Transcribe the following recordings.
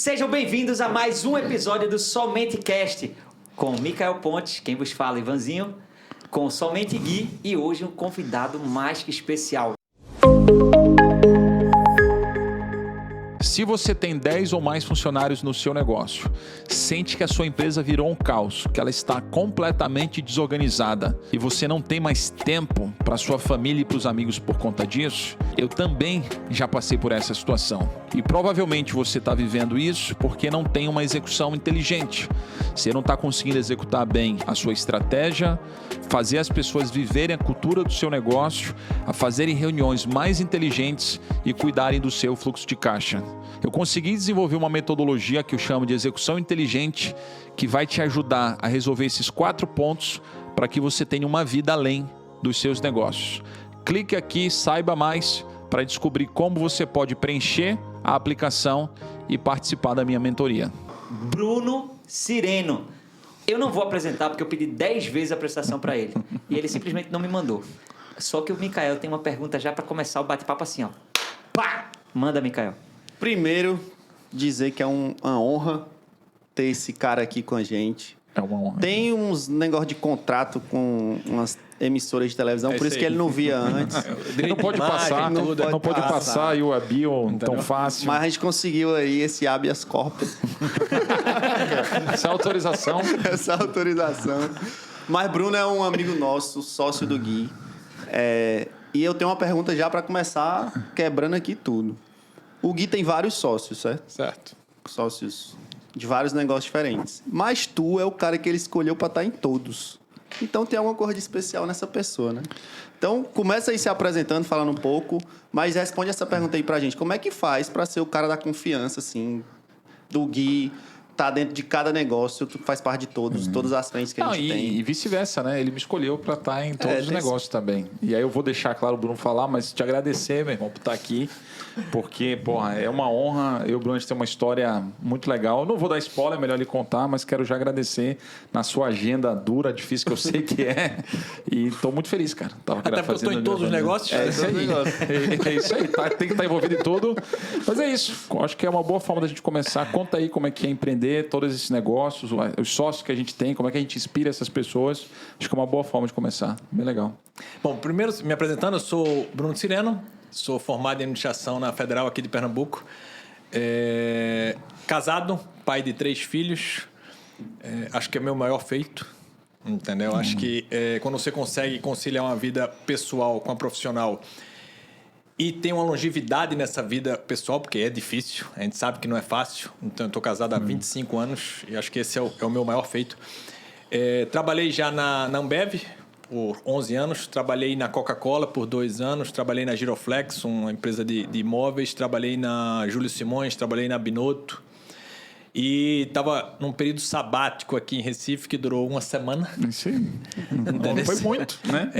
Sejam bem-vindos a mais um episódio do Somente Cast, com Micael Pontes, quem vos fala, Ivanzinho, com Somente Gui e hoje um convidado mais que especial. Se você tem 10 ou mais funcionários no seu negócio, sente que a sua empresa virou um caos, que ela está completamente desorganizada e você não tem mais tempo para sua família e para os amigos por conta disso, eu também já passei por essa situação. E provavelmente você está vivendo isso porque não tem uma execução inteligente. Você não está conseguindo executar bem a sua estratégia, fazer as pessoas viverem a cultura do seu negócio, a fazerem reuniões mais inteligentes e cuidarem do seu fluxo de caixa. Eu consegui desenvolver uma metodologia que eu chamo de execução inteligente, que vai te ajudar a resolver esses 4 pontos para que você tenha uma vida além dos seus negócios. Clique aqui, saiba mais para descobrir como você pode preencher a aplicação e participar da minha mentoria. Bruno Cireno. Eu não vou apresentar porque eu pedi 10 vezes a apresentação para ele e ele simplesmente não me mandou. Só que o Micael tem uma pergunta já para começar o bate-papo assim, ó. Pá! Manda, Micael. Primeiro, dizer que é uma honra ter esse cara aqui com a gente. É uma honra. Tem uns negócio de contrato com umas emissoras de televisão, por isso que ele não via antes. Não pode passar, não pode passar e o bio tão fácil. Mas a gente conseguiu aí esse habeas corpus. Essa autorização. Essa autorização. Mas Bruno é um amigo nosso, sócio do Gui. E eu tenho uma pergunta já para começar quebrando aqui tudo. O Gui tem vários sócios, certo? Certo. Sócios de vários negócios diferentes. Mas tu é o cara que ele escolheu para estar em todos. Então tem alguma coisa de especial nessa pessoa, né? Então começa aí se apresentando, falando um pouco, mas responde essa pergunta aí pra gente. Como é que faz para ser o cara da confiança, assim, do Gui, tá dentro de cada negócio, tu faz parte de todos, todas as frentes que a gente tem. E vice-versa, né? Ele me escolheu para estar em todos os negócios também. E aí eu vou deixar, claro, o Bruno falar, mas te agradecer, meu irmão, por estar aqui. Porque, porra, é uma honra. Eu e o Bruno, a gente tem uma história muito legal. Eu não vou dar spoiler, é melhor ele contar, mas quero já agradecer na sua agenda dura, difícil que eu sei que é. E estou muito feliz, cara. Até porque eu estou em todos os negócios. É isso aí. É isso aí. Tem que estar envolvido em tudo. Mas é isso. Acho que é uma boa forma da gente começar. Conta aí como é que é empreender, todos esses negócios, os sócios que a gente tem, como é que a gente inspira essas pessoas. Acho que é uma boa forma de começar. Bem legal. Bom, primeiro, me apresentando, eu sou Bruno Cireno, sou formado em administração na Federal aqui de Pernambuco. Casado, pai de 3 filhos. Acho que é meu maior feito, entendeu? Acho que quando você consegue conciliar uma vida pessoal com a profissional e tem uma longevidade nessa vida pessoal, porque é difícil, a gente sabe que não é fácil. Então, eu estou casado há 25 anos e acho que esse é o meu maior feito. Trabalhei já na Ambev por 11 anos, trabalhei na Coca-Cola por 2 anos, trabalhei na Giroflex, uma empresa de imóveis, trabalhei na Júlio Simões, trabalhei na Binotto. E estava num período sabático aqui em Recife que durou 1 semana. Sim. Não foi muito, né?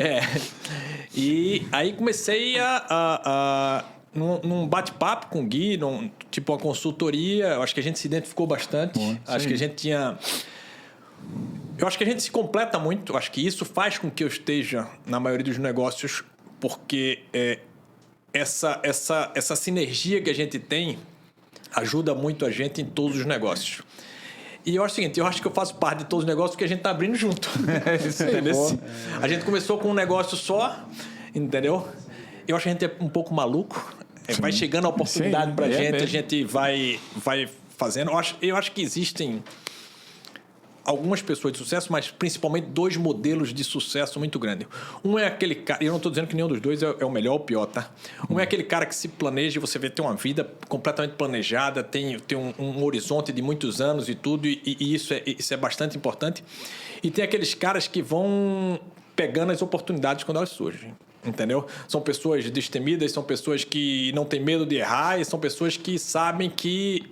E aí comecei num bate-papo com o Gui, tipo uma consultoria. Eu acho que a gente se identificou bastante. Acho que a gente tinha... Eu acho que a gente se completa muito. Eu acho que isso faz com que eu esteja na maioria dos negócios, porque essa sinergia que a gente tem ajuda muito a gente em todos os negócios. E eu acho o seguinte, eu acho que eu faço parte de todos os negócios porque a gente está abrindo junto. Entendeu? A gente começou com um negócio só, entendeu? Eu acho que a gente é um pouco maluco. Vai chegando a oportunidade para a gente vai fazendo. Eu acho que existem algumas pessoas de sucesso, mas principalmente 2 modelos de sucesso muito grandes. Um é aquele cara, e eu não estou dizendo que nenhum dos 2 é o melhor ou o pior, tá? Um é aquele cara que se planeja e você vê ter uma vida completamente planejada, tem um horizonte de muitos anos e tudo, e isso é bastante importante. E tem aqueles caras que vão pegando as oportunidades quando elas surgem. Entendeu? São pessoas destemidas, são pessoas que não têm medo de errar e são pessoas que sabem que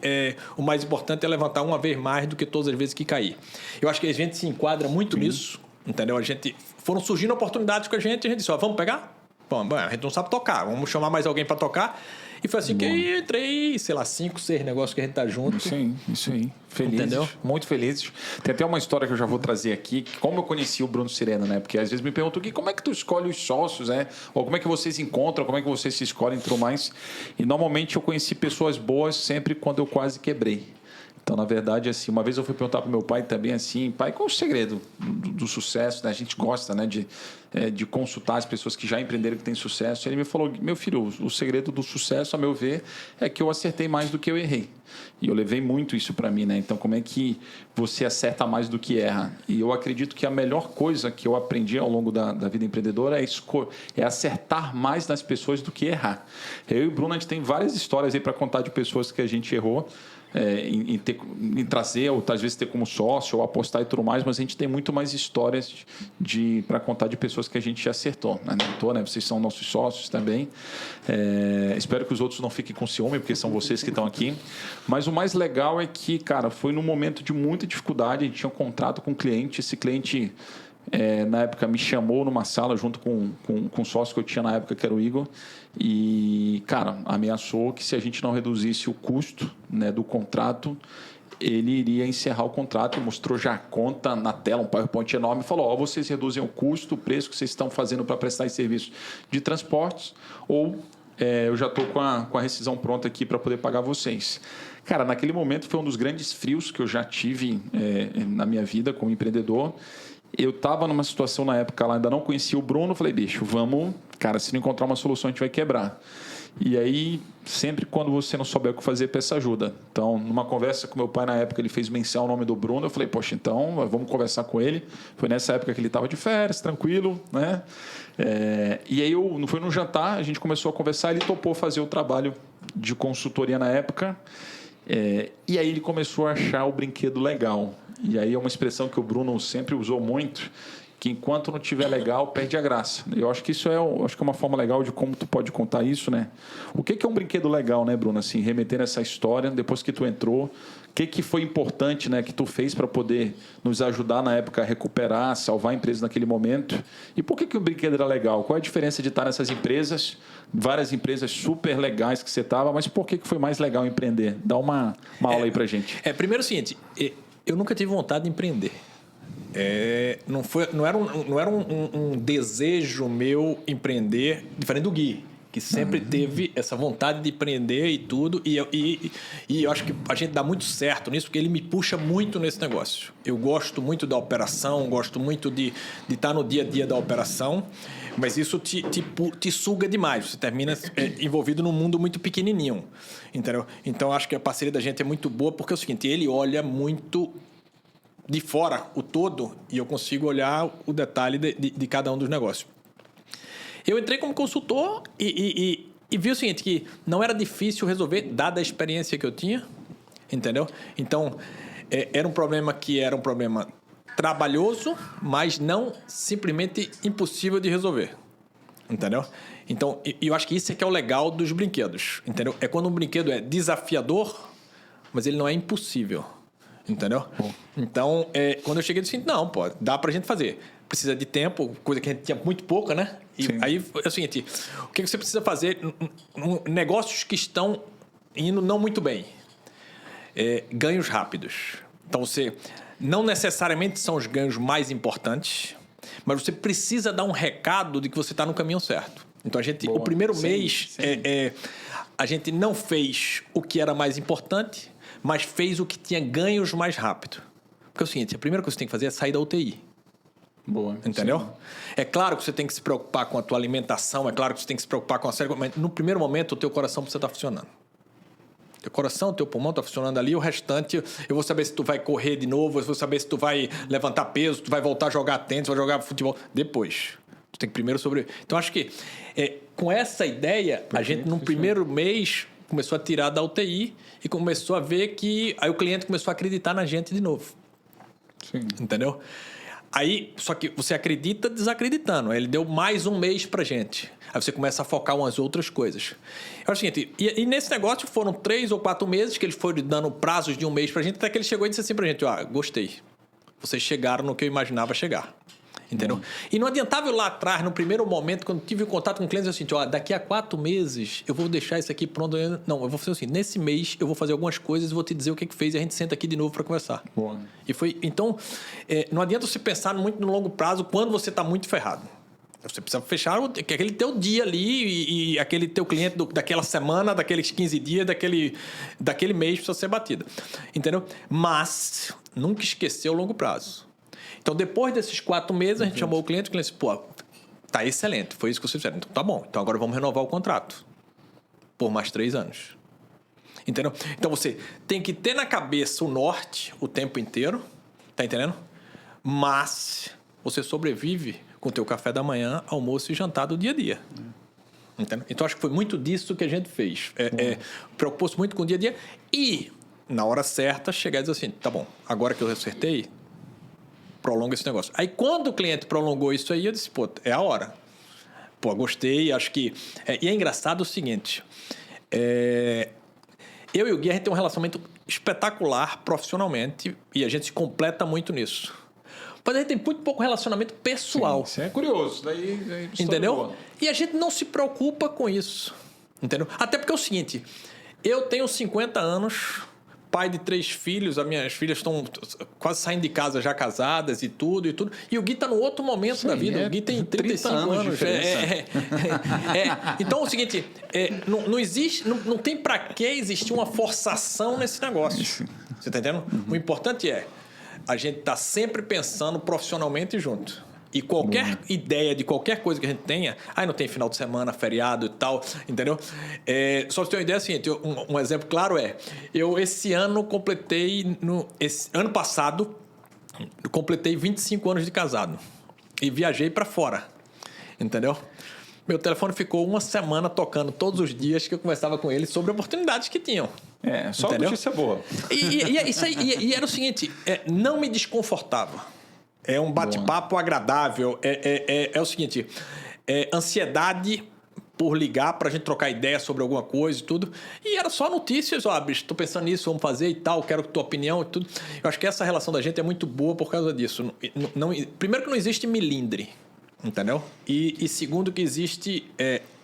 o mais importante é levantar uma vez mais do que todas as vezes que cair. Eu acho que a gente se enquadra muito nisso, entendeu? Foram surgindo oportunidades com a gente disse, vamos pegar? Bom, a gente não sabe tocar, vamos chamar mais alguém para tocar. E foi assim que eu entrei, 5, 6 negócios que a gente tá junto. Sim, isso aí. Felizes, entendeu? Muito felizes. Tem até uma história que eu já vou trazer aqui, como eu conheci o Bruno Cireno, né? Porque às vezes me perguntam como é que tu escolhe os sócios, né? Ou como é que vocês encontram, como é que vocês se escolhem e tudo mais. E normalmente eu conheci pessoas boas sempre quando eu quase quebrei. Então, na verdade, assim, uma vez eu fui perguntar para meu pai também, assim, pai, qual é o segredo do sucesso? Né? A gente gosta, né, de consultar as pessoas que já empreenderam, que têm sucesso. Ele me falou, meu filho, o segredo do sucesso, a meu ver, é que eu acertei mais do que eu errei. E eu levei muito isso para mim, né? Então, como é que você acerta mais do que erra? E eu acredito que a melhor coisa que eu aprendi ao longo da vida empreendedora é acertar mais nas pessoas do que errar. Eu e o Bruno, a gente tem várias histórias aí para contar de pessoas que a gente errou, em trazer, ou às vezes ter como sócio, ou apostar e tudo mais, mas a gente tem muito mais histórias para contar de pessoas que a gente já acertou. Né? Vocês são nossos sócios também. Espero que os outros não fiquem com ciúme, porque são vocês que estão aqui. Mas o mais legal é que, cara, foi num momento de muita dificuldade, a gente tinha um contrato com um cliente, esse cliente... na época me chamou numa sala junto com um sócio que eu tinha na época, que era o Igor, e, cara, ameaçou que se a gente não reduzisse o custo, né, do contrato, ele iria encerrar o contrato. E mostrou já a conta na tela, um PowerPoint enorme, e falou, vocês reduzem o custo, o preço que vocês estão fazendo para prestar esse serviço de transportes, ou eu já estou com a rescisão pronta aqui para poder pagar vocês. Cara, naquele momento foi um dos grandes frios que eu já tive na minha vida como empreendedor. Eu estava numa situação na época lá, ainda não conhecia o Bruno, falei, bicho, vamos, cara, se não encontrar uma solução, a gente vai quebrar. E aí, sempre quando você não souber o que fazer, peça ajuda. Então, numa conversa com meu pai na época, ele fez menção ao nome do Bruno, eu falei, poxa, então, vamos conversar com ele. Foi nessa época que ele estava de férias, tranquilo, né? E aí, foi num jantar, a gente começou a conversar, ele topou fazer o trabalho de consultoria na época. E aí ele começou a achar o brinquedo legal. E aí é uma expressão que o Bruno sempre usou muito, que enquanto não tiver legal, perde a graça. Eu acho que isso é uma forma legal de como tu pode contar isso, né? O que é um brinquedo legal, né, Bruno? Assim, remeter essa história, depois que tu entrou, o que foi importante, né, que tu fez para poder nos ajudar na época a recuperar, salvar a empresa naquele momento? E por que o brinquedo era legal? Qual é a diferença de estar nessas empresas, várias empresas super legais que você estava, mas por que foi mais legal empreender? Dá uma aula aí pra gente. Primeiro é o seguinte, eu nunca tive vontade de empreender. Não era um desejo meu empreender, diferente do Gui, que sempre teve essa vontade de empreender e tudo, e eu acho que a gente dá muito certo nisso, porque ele me puxa muito nesse negócio. Eu gosto muito da operação, gosto muito de estar no dia a dia da operação, mas isso te suga demais, você termina envolvido num mundo muito pequenininho, entendeu? Então, acho que a parceria da gente é muito boa, porque é o seguinte, ele olha muito de fora o todo e eu consigo olhar o detalhe de cada um dos negócios. Eu entrei como consultor e vi o seguinte, que não era difícil resolver, dada a experiência que eu tinha, entendeu? Então, era um problema trabalhoso, mas não simplesmente impossível de resolver, entendeu? Então, eu acho que isso é que é o legal dos brinquedos, entendeu? É quando um brinquedo é desafiador, mas ele não é impossível, entendeu? Então, quando eu cheguei, eu disse, não, dá pra gente fazer. Precisa de tempo, coisa que a gente tinha muito pouca, né? E aí é o seguinte, o que você precisa fazer? Negócios que estão indo não muito bem. Ganhos rápidos. Então, você não necessariamente são os ganhos mais importantes, mas você precisa dar um recado de que você está no caminho certo. Então, o primeiro mês, a gente não fez o que era mais importante, mas fez o que tinha ganhos mais rápido. Porque é o seguinte, a primeira coisa que você tem que fazer é sair da UTI. Boa. Entendeu? Sim. É claro que você tem que se preocupar com a tua alimentação, é claro que você tem que se preocupar com a série, mas no primeiro momento o teu coração precisa estar funcionando. Teu coração, teu pulmão está funcionando ali, o restante eu vou saber se tu vai correr de novo, eu vou saber se tu vai levantar peso, tu vai voltar a jogar tênis, vai jogar futebol. Depois. Tu tem que primeiro sobreviver. Então, acho que com essa ideia, a gente no primeiro mês começou a tirar da UTI e começou a ver que... Aí o cliente começou a acreditar na gente de novo. Sim. Entendeu? Aí, só que você acredita desacreditando. Aí ele deu mais um mês pra gente. Aí você começa a focar umas outras coisas. É o seguinte, e nesse negócio foram 3 ou 4 meses que eles foram dando prazos de um mês pra gente, até que ele chegou e disse assim pra gente, gostei. Vocês chegaram no que eu imaginava chegar. Entendeu? E não adiantava eu lá atrás, no primeiro momento, quando tive contato com clientes, eu assim, daqui a 4 meses eu vou deixar isso aqui pronto. Não, eu vou fazer assim, nesse mês eu vou fazer algumas coisas e vou te dizer o que fez e a gente senta aqui de novo para conversar. Boa. E foi, então, não adianta você pensar muito no longo prazo quando você está muito ferrado. Você precisa fechar aquele teu dia ali e aquele teu cliente daquela semana, daqueles 15 dias, daquele mês precisa ser batido. Entendeu? Mas nunca esquecer o longo prazo. Então, depois desses 4 meses, a gente chamou o cliente disse, pô, tá excelente, foi isso que vocês fizeram. Então, tá bom. Então, agora vamos renovar o contrato por mais 3 anos. Entendeu? Então, você tem que ter na cabeça o norte o tempo inteiro, tá entendendo? Mas você sobrevive com o teu café da manhã, almoço e jantar do dia a dia. Entendeu? Então, acho que foi muito disso que a gente fez. Preocupou-se muito com o dia a dia e, na hora certa, chegar e dizer assim, tá bom, agora que eu acertei, prolonga esse negócio. Aí, quando o cliente prolongou isso aí, eu disse, pô, é a hora. Pô, gostei, acho que... E é engraçado o seguinte, eu e o Gui, a gente tem um relacionamento espetacular profissionalmente e a gente se completa muito nisso. Mas a gente tem muito pouco relacionamento pessoal. Sim, isso é curioso. Daí entendeu? Boa. E a gente não se preocupa com isso. Entendeu? Até porque é o seguinte, eu tenho 50 anos, pai de 3 filhos, as minhas filhas estão quase saindo de casa já casadas e tudo. E o Gui está no outro momento da vida. O Gui tem 35 anos. Então é o seguinte, não existe, não tem para que existir uma forçação nesse negócio. Você está entendendo? O importante é a gente está sempre pensando profissionalmente junto. E qualquer ideia de qualquer coisa que a gente tenha... não tem final de semana, feriado e tal, entendeu? Só pra você ter uma ideia, assim, um exemplo claro eu esse ano completei... ano passado, completei 25 anos de casado. E viajei para fora, entendeu? Meu telefone ficou 1 semana tocando todos os dias que eu conversava com ele sobre oportunidades que tinham. Só entendeu? Notícia boa. E era o seguinte, não me desconfortava. É um bate-papo agradável. É o seguinte, ansiedade por ligar pra gente trocar ideia sobre alguma coisa e tudo. E era só notícias, bicho, tô pensando nisso, vamos fazer e tal, quero tua opinião e tudo. Eu acho que essa relação da gente é muito boa por causa disso. Primeiro que não existe milindre, entendeu? E segundo que existe...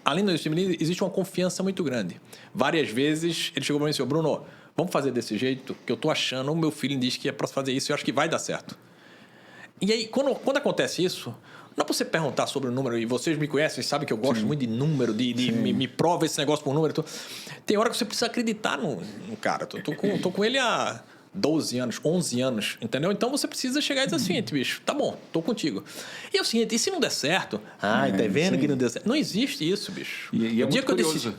além disso, existe uma confiança muito grande. Várias vezes ele chegou para mim e disse, Bruno, vamos fazer desse jeito que eu tô achando, o meu filho diz que é para fazer isso e eu acho que vai dar certo. E aí, quando acontece isso, não é para você perguntar sobre o número, e vocês me conhecem, sabem que eu gosto muito de número, me prova esse negócio por número. Tem hora que você precisa acreditar no cara. Tô com ele há 12 anos, 11 anos, entendeu? Então você precisa chegar e dizer assim, bicho, tá bom, tô contigo. E é o seguinte, e se não der certo? Tá vendo que não deu certo? Não existe isso, bicho. E é muito curioso.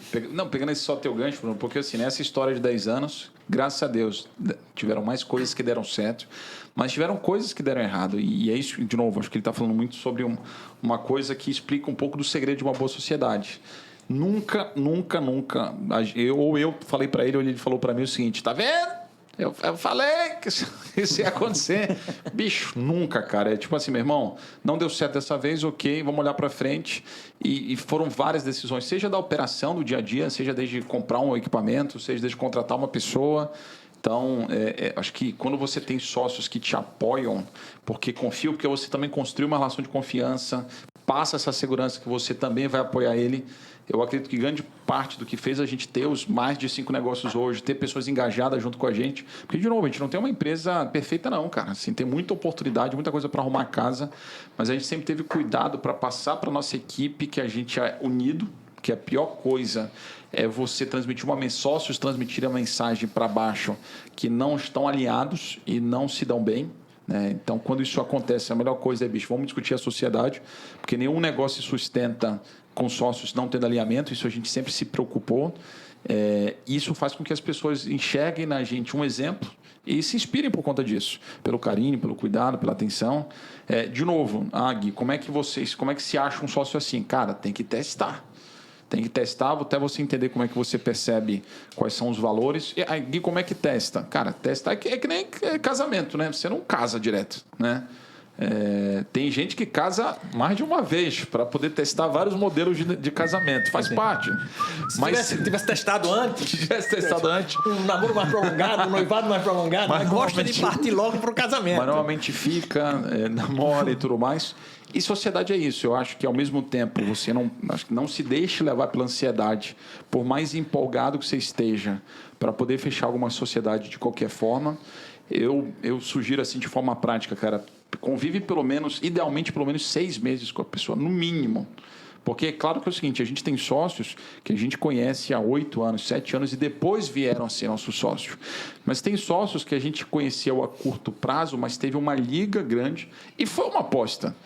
Pegando esse só teu gancho, Bruno, porque assim, nessa história de 10 anos, graças a Deus, tiveram mais coisas que deram certo, mas tiveram coisas que deram errado. E é isso, de novo, acho que ele está falando muito sobre uma coisa que explica um pouco do segredo de uma boa sociedade. Nunca, eu falei para ele, ou ele falou para mim o seguinte, tá vendo? Eu falei que isso ia acontecer. Bicho, nunca, cara. É tipo assim, meu irmão, não deu certo dessa vez, ok, vamos olhar para frente. E foram várias decisões, seja da operação do dia a dia, seja desde comprar um equipamento, seja desde contratar uma pessoa. Então, acho que quando você tem sócios que te apoiam, porque confiam, porque você também construiu uma relação de confiança, passa essa segurança que você também vai apoiar ele. Eu acredito que grande parte do que fez a gente ter os mais de 5 negócios hoje, ter pessoas engajadas junto com a gente. Porque, de novo, a gente não tem uma empresa perfeita não, cara. Assim, tem muita oportunidade, muita coisa para arrumar a casa, mas a gente sempre teve cuidado para passar para a nossa equipe que a gente é unido, que a pior coisa é você transmitir sócios transmitir a mensagem para baixo que não estão alinhados e não se dão bem. Então, quando isso acontece, a melhor coisa é, bicho, vamos discutir a sociedade, porque nenhum negócio se sustenta com sócios não tendo alinhamento, isso a gente sempre se preocupou. Isso faz com que as pessoas enxerguem na gente um exemplo e se inspirem por conta disso, pelo carinho, pelo cuidado, pela atenção. De novo, Gui, como é que se acha um sócio assim? Cara, tem que testar. Tem que testar até você entender como é que você percebe quais são os valores. E aí, Gui, como é que testa? Cara, testar é que nem casamento, né? Você não casa direto, né? Tem gente que casa mais de uma vez para poder testar vários modelos de casamento. Faz parte. Se tivesse testado antes... tivesse testado antes... Um namoro mais prolongado, um noivado mais prolongado, mas gosta de partir logo para o casamento. Mas normalmente fica, namora e tudo mais... E sociedade é isso. Eu acho que, ao mesmo tempo, você não se deixe levar pela ansiedade, por mais empolgado que você esteja, para poder fechar alguma sociedade de qualquer forma. Eu sugiro, assim, de forma prática, cara, convive idealmente, pelo menos 6 meses com a pessoa, no mínimo. Porque é claro que é o seguinte, a gente tem sócios que a gente conhece há 8 anos, 7 anos e depois vieram a ser nosso sócio. Mas tem sócios que a gente conheceu a curto prazo, mas teve uma liga grande e foi uma aposta.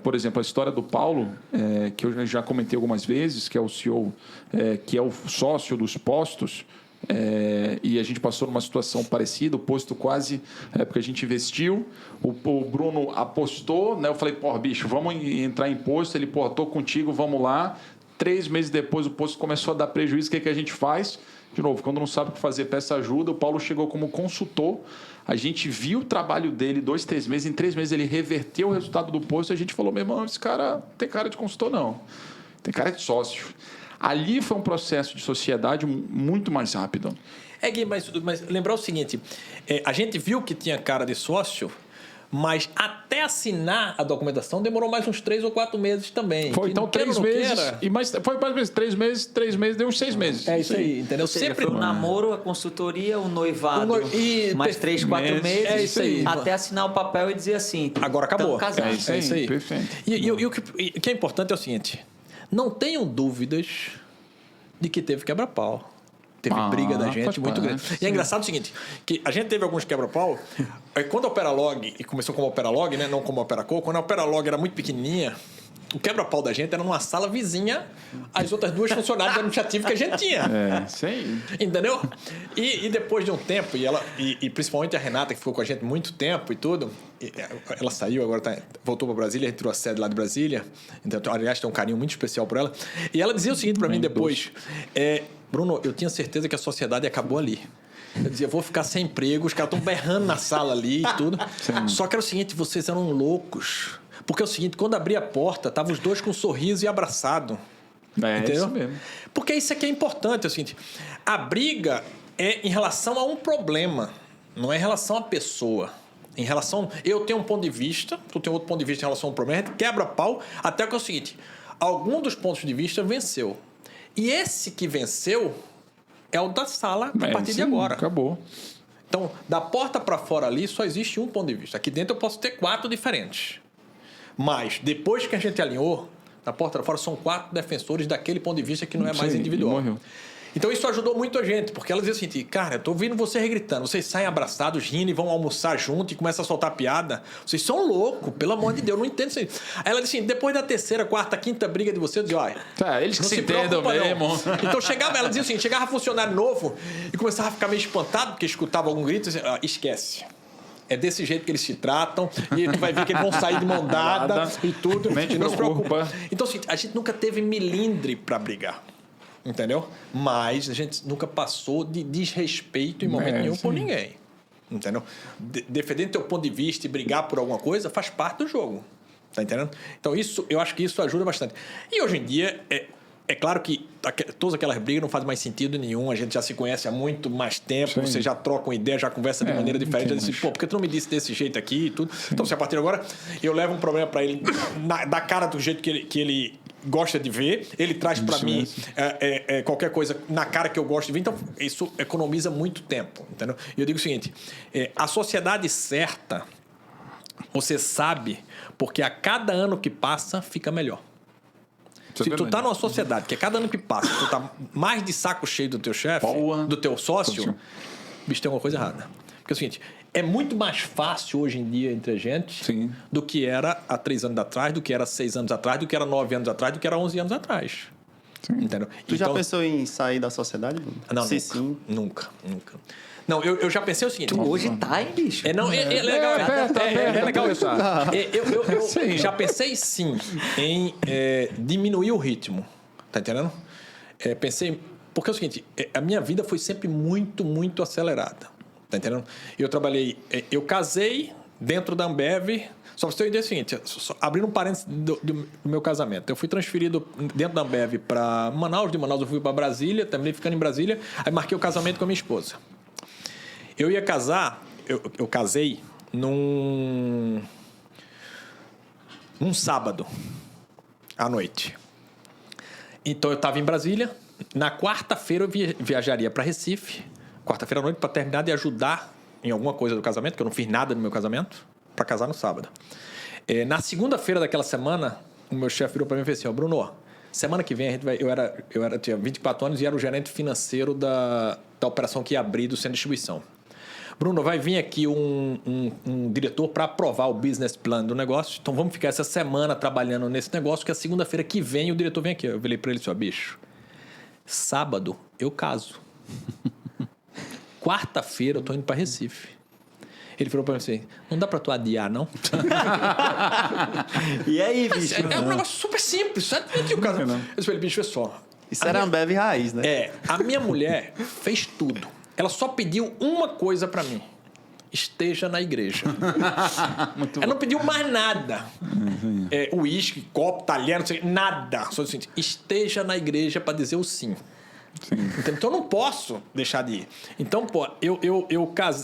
Por exemplo, a história do Paulo, que eu já comentei algumas vezes, que é o CEO, que é o sócio dos postos, e a gente passou numa situação parecida, o posto quase, porque a gente investiu, o Bruno apostou, né? Eu falei, porra, bicho, vamos entrar em posto, ele, porra, tô contigo, vamos lá. 3 meses depois o posto começou a dar prejuízo, o que a gente faz? De novo, quando não sabe o que fazer, peça ajuda. O Paulo chegou como consultor, a gente viu o trabalho dele 2, 3 meses, em 3 meses ele reverteu o resultado do posto, e a gente falou, meu irmão, esse cara tem cara de consultor não, tem cara de sócio. Ali foi um processo de sociedade muito mais rápido. Gui, mas lembrar o seguinte, a gente viu que tinha cara de sócio, mas até assinar a documentação demorou mais uns 3 ou 4 meses também. Foi, então, 3 meses. Foi mais vezes 3 meses, 3 meses, deu uns 6 meses. É isso aí, entendeu? Ou seja, Sempre foi o namoro, a consultoria, o noivado, mais 3, 4 meses, é isso aí. até assinar o papel e dizer assim, agora acabou. Casados. É isso aí. Perfeito. E o que é importante é o seguinte, não tenham dúvidas de que teve quebra-pau. Teve briga da gente muito grande. E é engraçado o seguinte, que a gente teve alguns quebra-pau, quando a Operalog, e começou como Operalog, né, não como Operaco, quando a Operalog era muito pequenininha, o quebra-pau da gente era numa sala vizinha às outras 2 funcionárias administrativas que a gente tinha. Isso aí. Entendeu? E depois de um tempo, e principalmente a Renata, que ficou com a gente muito tempo e tudo, ela saiu, agora voltou para Brasília, retirou a sede lá de Brasília, então, aliás, tem um carinho muito especial por ela. E ela dizia o seguinte para mim depois, Bruno, eu tinha certeza que a sociedade acabou ali. Eu dizia, vou ficar sem emprego, os caras estão berrando na sala ali e tudo. Só que era o seguinte, vocês eram loucos. Porque é o seguinte, quando abri a porta, estavam os 2 com um sorriso e abraçado. Entendeu? Isso mesmo. Porque isso aqui é importante, é o seguinte, a briga é em relação a um problema, não é em relação à pessoa. Em relação, eu tenho um ponto de vista, tu tem outro ponto de vista em relação ao problema, a gente quebra pau, até que é o seguinte, algum dos pontos de vista venceu. E esse que venceu é o da sala a partir de agora. Acabou. Então, da porta para fora ali, só existe um ponto de vista. Aqui dentro eu posso ter 4 diferentes. Mas, depois que a gente alinhou, na porta para fora são 4 defensores daquele ponto de vista que não é mais individual. Então, isso ajudou muito a gente, porque ela dizia assim, cara, eu tô ouvindo vocês gritando, vocês saem abraçados, rindo e vão almoçar junto e começam a soltar piada. Vocês são loucos, pelo amor de Deus, não entendo isso aí. Aí ela disse assim, depois da 3ª, 4ª, 5ª briga de vocês, eu dizia, olha... Eles que se entendam mesmo. Então, ela dizia assim, chegava funcionário novo e começava a ficar meio espantado, porque escutava algum grito e dizia, esquece. É desse jeito que eles se tratam e tu vai ver que eles vão sair de mão dada e tudo. Não se preocupa. Então, assim, a gente nunca teve milindre para brigar. Entendeu? Mas a gente nunca passou de desrespeito em momento nenhum por ninguém. Entendeu? Defender teu ponto de vista e brigar por alguma coisa faz parte do jogo. Tá entendendo? Então, eu acho que isso ajuda bastante. E hoje em dia, é claro que todas aquelas brigas não fazem mais sentido nenhum. A gente já se conhece há muito mais tempo. Você já troca uma ideia, já conversa de maneira diferente. Já disse, por que tu não me disse desse jeito aqui e tudo? Então, se a partir de agora eu levo um problema para ele da cara do jeito que ele gosta de ver, ele traz para mim qualquer coisa na cara que eu gosto de ver, então isso economiza muito tempo, entendeu? E eu digo o seguinte, a sociedade certa, você sabe, porque a cada ano que passa, fica melhor. Se tu tá numa sociedade que a cada ano que passa, tu tá mais de saco cheio do teu chefe, do teu sócio, bicho, tem alguma coisa errada. Porque é o seguinte, é muito mais fácil hoje em dia entre a gente do que era há 3 anos atrás, do que era 6 anos atrás, do que era 9 anos atrás, do que era 11 anos atrás. Entendeu? Tu já pensou em sair da sociedade? Não, nunca. Não, eu já pensei o seguinte... Tu hoje tá, hein, bicho? É legal. É legal isso. Eu já pensei, sim, em diminuir o ritmo. Tá entendendo? Pensei... Porque é o seguinte, a minha vida foi sempre muito, muito acelerada. Tá entendendo? Eu casei dentro da Ambev... Só para você ter uma ideia, é o seguinte, abrindo um parênteses do meu casamento. Eu fui transferido dentro da Ambev para Manaus, de Manaus eu fui para Brasília, terminei ficando em Brasília, aí marquei o casamento com a minha esposa. Eu ia casar, eu casei num sábado à noite. Então eu estava em Brasília, na quarta-feira eu viajaria para Recife, quarta-feira à noite, para terminar de ajudar em alguma coisa do casamento, que eu não fiz nada no meu casamento. para casar no sábado. Na segunda-feira daquela semana, o meu chefe virou para mim e fez assim, Bruno, semana que vem a gente vai... Eu tinha 24 anos e era o gerente financeiro da operação que ia abrir do centro de distribuição. Bruno, vai vir aqui um diretor para aprovar o business plan do negócio. Então, vamos ficar essa semana trabalhando nesse negócio, que a segunda-feira que vem o diretor vem aqui. Eu falei para ele assim, bicho, sábado eu caso. Quarta-feira eu tô indo para Recife. Ele falou para mim assim, não dá para tu adiar, não? E aí, bicho? É um negócio super simples. Só admitir o caso. Eu falei, bicho, é só. Isso era Ambev raiz, né? A minha mulher fez tudo. Ela só pediu uma coisa para mim. Esteja na igreja. Ela não pediu mais nada. Uísque, copo, talher, não sei, nada. Só assim, esteja na igreja para dizer o sim. Então eu não posso deixar de ir. Então,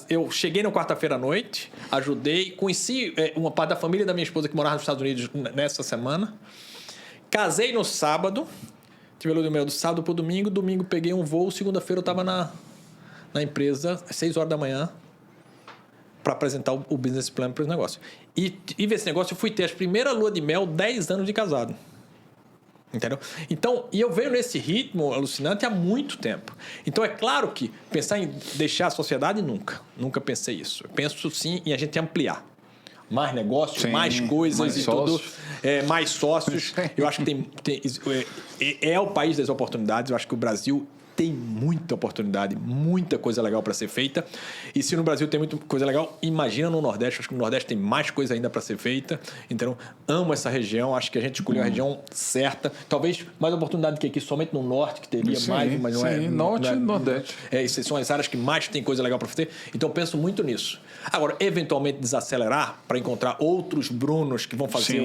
eu cheguei na quarta-feira à noite, ajudei, conheci uma parte da família da minha esposa que morava nos Estados Unidos nessa semana. Casei no sábado, tive a lua de mel do sábado para o domingo. Domingo peguei um voo, segunda-feira eu estava na empresa, às 6 horas da manhã, para apresentar o business plan para os negócios. E ver esse negócio, eu fui ter as primeiras lua de mel 10 anos de casado. Entendeu? Então, e eu venho nesse ritmo alucinante há muito tempo. Então, é claro que pensar em deixar a sociedade, nunca pensei isso. Eu penso sim em a gente ampliar. Mais negócios, mais coisas mais e sócios. Tudo. Mais sócios. Eu acho que é o país das oportunidades. Eu acho que o Brasil tem muita oportunidade, muita coisa legal para ser feita. E se no Brasil tem muita coisa legal, imagina no Nordeste. Acho que no Nordeste tem mais coisa ainda para ser feita. Então, amo essa região. Acho que a gente escolheu a região certa. Talvez mais oportunidade que aqui, somente no Norte, que teria mais, mas não é... Norte e Nordeste. Essas são as áreas que mais tem coisa legal para fazer. Então, eu penso muito nisso. Agora, eventualmente desacelerar para encontrar outros Brunos que vão fazer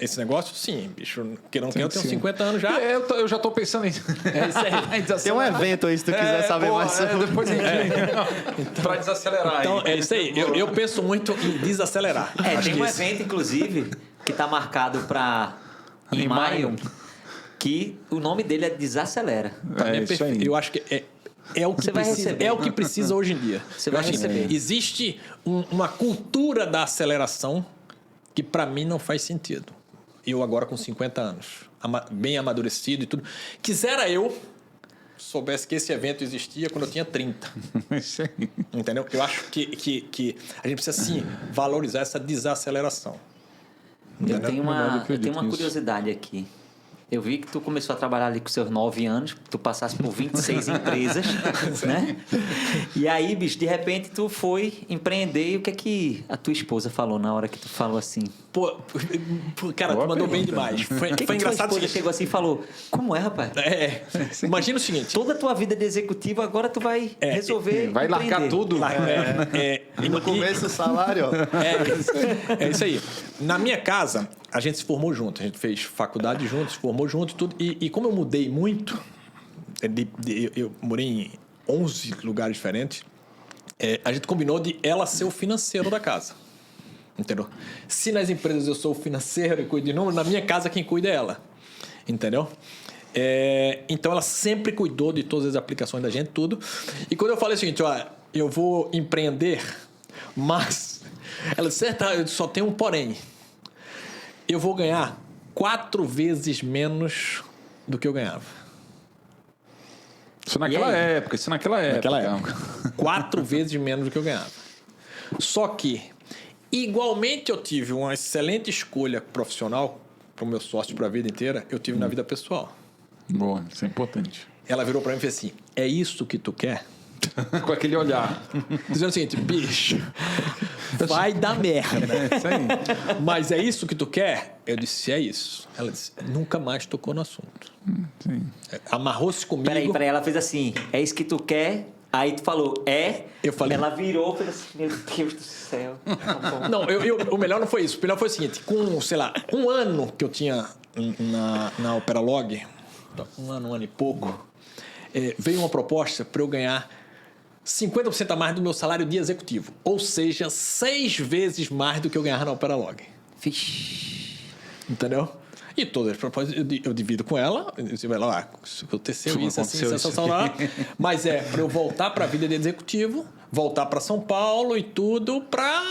esse negócio? Sim, bicho. Que não quer, eu tenho 50 anos já. Eu já estou pensando em... É isso aí. Tem um evento aí, se tu quiser saber mais sobre. Depois a gente... Para desacelerar. Então, é isso aí. Eu penso muito em desacelerar. Tem um evento, inclusive, que está marcado para em maio, que o nome dele é Desacelera. Isso aí. Eu acho que é o que precisa, é o que precisa hoje em dia. Você vai receber. Existe uma cultura da aceleração que, para mim, não faz sentido. Eu agora com 50 anos, bem amadurecido e tudo. Quisera eu soubesse que esse evento existia quando eu tinha 30. Entendeu? Eu acho que a gente precisa, sim, valorizar essa desaceleração. Eu tenho uma curiosidade aqui. Eu vi que tu começou a trabalhar ali com seus 9 anos, tu passasse por 26 empresas, né? E aí, bicho, de repente tu foi empreender. E o que é que a tua esposa falou na hora que tu falou assim? Cara, tu mandou bem demais. Foi engraçado. Tua esposa chegou assim e falou, como é, rapaz? Imagina o seguinte. Toda a tua vida de executivo, agora tu vai resolver vai empreender. largar tudo. E no começo o salário, ó. É isso aí. Na minha casa, a gente se formou junto. A gente fez faculdade junto, se formou junto e tudo. E como eu mudei muito, eu morei em 11 lugares diferentes, a gente combinou de ela ser o financeiro da casa. Entendeu? Se nas empresas eu sou o financeiro e cuido de números, na minha casa quem cuida é ela. Entendeu? Então ela sempre cuidou de todas as aplicações da gente, tudo. E quando eu falei o seguinte, eu vou empreender, mas ela disse, eu só tenho um porém. Eu vou ganhar 4 vezes menos do que eu ganhava. Isso naquela época. 4 vezes menos do que eu ganhava. Só que, igualmente eu tive uma excelente escolha profissional para o meu sócio para a vida inteira, eu tive na vida pessoal. Boa, isso é importante. Ela virou para mim e fez assim, é isso que tu quer? Com aquele olhar. Dizendo o seguinte, bicho, vai dar merda. Isso aí. Mas é isso que tu quer? Eu disse, é isso. Ela disse, nunca mais tocou no assunto. Sim. Amarrou-se comigo. Peraí, ela fez assim, é isso que tu quer? Aí tu falou, Eu falei. Ela virou e fez assim, meu Deus do céu. Não, o melhor não foi isso. O melhor foi o seguinte, com, sei lá, um ano que eu tinha na Operalog, um ano e pouco, veio uma proposta para eu ganhar 50% a mais do meu salário de executivo. Ou seja, 6 vezes mais do que eu ganhava na Operalog. Entendeu? E todas as propostas eu divido com ela. Você vai lá, aconteceu isso, assim, sensacional. Mas para eu voltar para a vida de executivo, voltar para São Paulo e tudo, para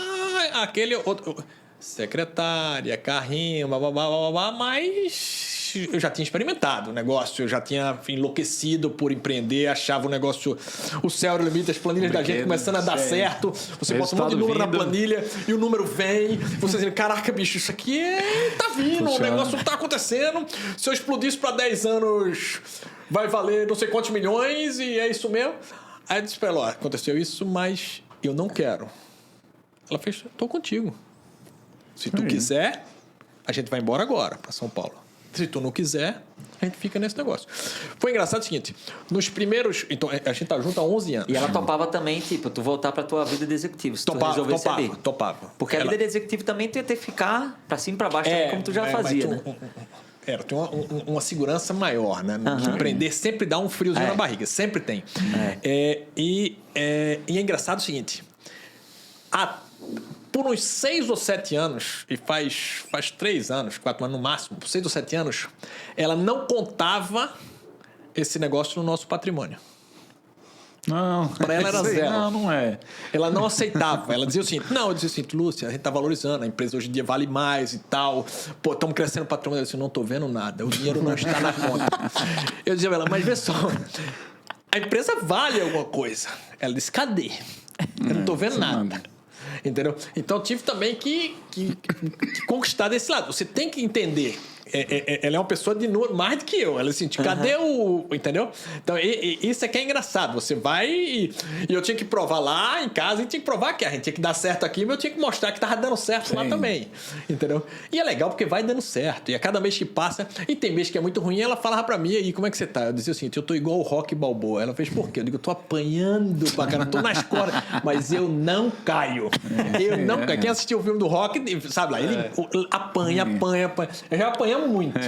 aquele outro... Secretária, carrinho, blá, mas eu já tinha experimentado o negócio, eu já tinha enlouquecido por empreender, achava o negócio, o céu era o limite, as planilhas da gente começando a dar certo, você bota um monte de número na planilha e o número vem, você dizendo, caraca, bicho, isso aqui tá vindo, o negócio tá acontecendo, se eu explodir isso pra 10 anos, vai valer não sei quantos milhões e é isso mesmo. Aí eu disse pra ela, ó, aconteceu isso, mas eu não quero. Ela fez, tô contigo. Se tu quiser, a gente vai embora agora para São Paulo. Se tu não quiser, a gente fica nesse negócio. Foi engraçado o seguinte, nos primeiros... Então, a gente tá junto há 11 anos. E ela topava também, tipo, tu voltar pra tua vida de executivo, se tu resolvesse ali. Topava. Porque a vida de executivo também tu ia ter que ficar pra cima e pra baixo, também, como tu já fazia, né? Tem uma segurança maior, né? De empreender sempre dá um friozinho na barriga, sempre tem. E é engraçado o seguinte, por uns 6 ou 7 anos, e faz 3 anos, 4 anos no máximo, por 6 ou 7 anos, ela não contava esse negócio no nosso patrimônio. Não. Para ela era zero. Não é. Ela não aceitava. Ela dizia o seguinte, eu dizia assim, Lúcia, a gente tá valorizando, a empresa hoje em dia vale mais e tal. Pô, estamos crescendo o patrimônio. Eu disse, não tô vendo nada, o dinheiro não está na conta. Eu dizia a ela, mas vê só, a empresa vale alguma coisa. Ela disse, cadê? Eu não tô vendo nada. Entendeu? Então, tive também que conquistar desse lado. Você tem que entender. Ela é uma pessoa de número mais do que eu. Ela assim, cadê o... Entendeu? Então, isso é que é engraçado. Você vai e eu tinha que provar lá em casa, e tinha que provar que a gente tinha que dar certo aqui, mas eu tinha que mostrar que tava dando certo lá também. Entendeu? E é legal porque vai dando certo. E a cada mês que passa, e tem mês que é muito ruim, ela falava pra mim, aí, como é que você tá? Eu dizia assim, eu tô igual o Rocky Balboa. Ela fez, por quê? Eu digo, eu tô apanhando pra caramba, tô nas cordas, mas eu não caio. Eu não caio. Quem assistiu o filme do Rock, sabe lá, ele apanha. Eu já apanhamos muito.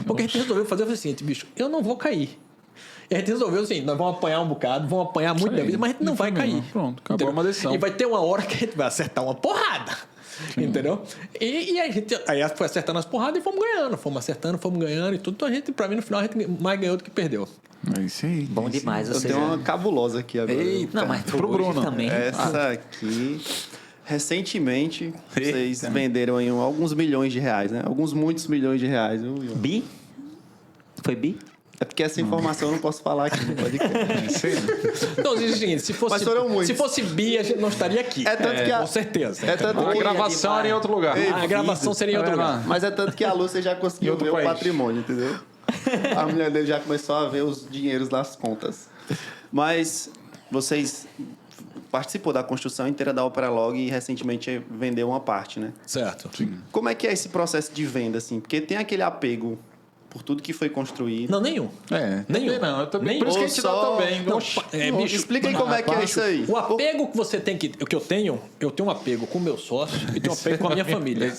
Porque a gente resolveu fazer o seguinte, bicho, eu não vou cair. E a gente resolveu assim, nós vamos apanhar um bocado, vamos apanhar muito da vida, mas a gente não vai cair. Pronto, acabou uma decisão. E vai ter uma hora que a gente vai acertar uma porrada. Entendeu? E a gente aí foi acertando as porradas e fomos ganhando. Fomos acertando, fomos ganhando e tudo. Então a gente, pra mim, no final, a gente mais ganhou do que perdeu. É isso aí. Bom demais. Eu tenho uma cabulosa aqui agora. Eita, Não, mas pro Bruno também. Essa aqui... Recentemente, vocês venderam aí alguns milhões de reais, né? Muitos milhões de reais. Bi? Foi bi? É porque essa informação eu não posso falar aqui no podcast. Então, é o seguinte, se fosse bi, a gente não estaria aqui. É tanto que com certeza. É tanto A que gravação era em outro lugar. A gravação seria em outro lugar. Mas é tanto que a Lúcia já conseguiu ver o patrimônio, entendeu? A mulher dele já começou a ver os dinheiros nas contas. Mas vocês participou da construção inteira da Operalog e recentemente vendeu uma parte, né? Certo. Sim. Como é que é esse processo de venda, assim? Porque tem aquele apego por tudo que foi construído. Não, nenhum. Nenhum. Não, eu também. Por isso que a gente dá também. Bicho, explica aí como é que é isso aí. O apego que você tem que eu tenho um apego com o meu sócio e tenho um apego com a minha família.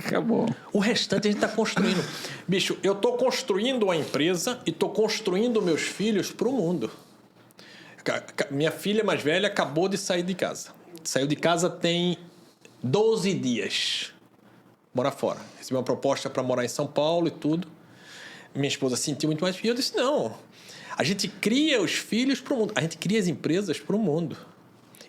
Acabou. O restante a gente está construindo. Bicho, eu estou construindo uma empresa e estou construindo meus filhos para o mundo. Minha filha mais velha acabou de sair de casa. Saiu de casa tem 12 dias. Mora fora. Recebi uma proposta para morar em São Paulo e tudo. Minha esposa sentiu muito mais. E eu disse, não. A gente cria os filhos para o mundo. A gente cria as empresas para o mundo.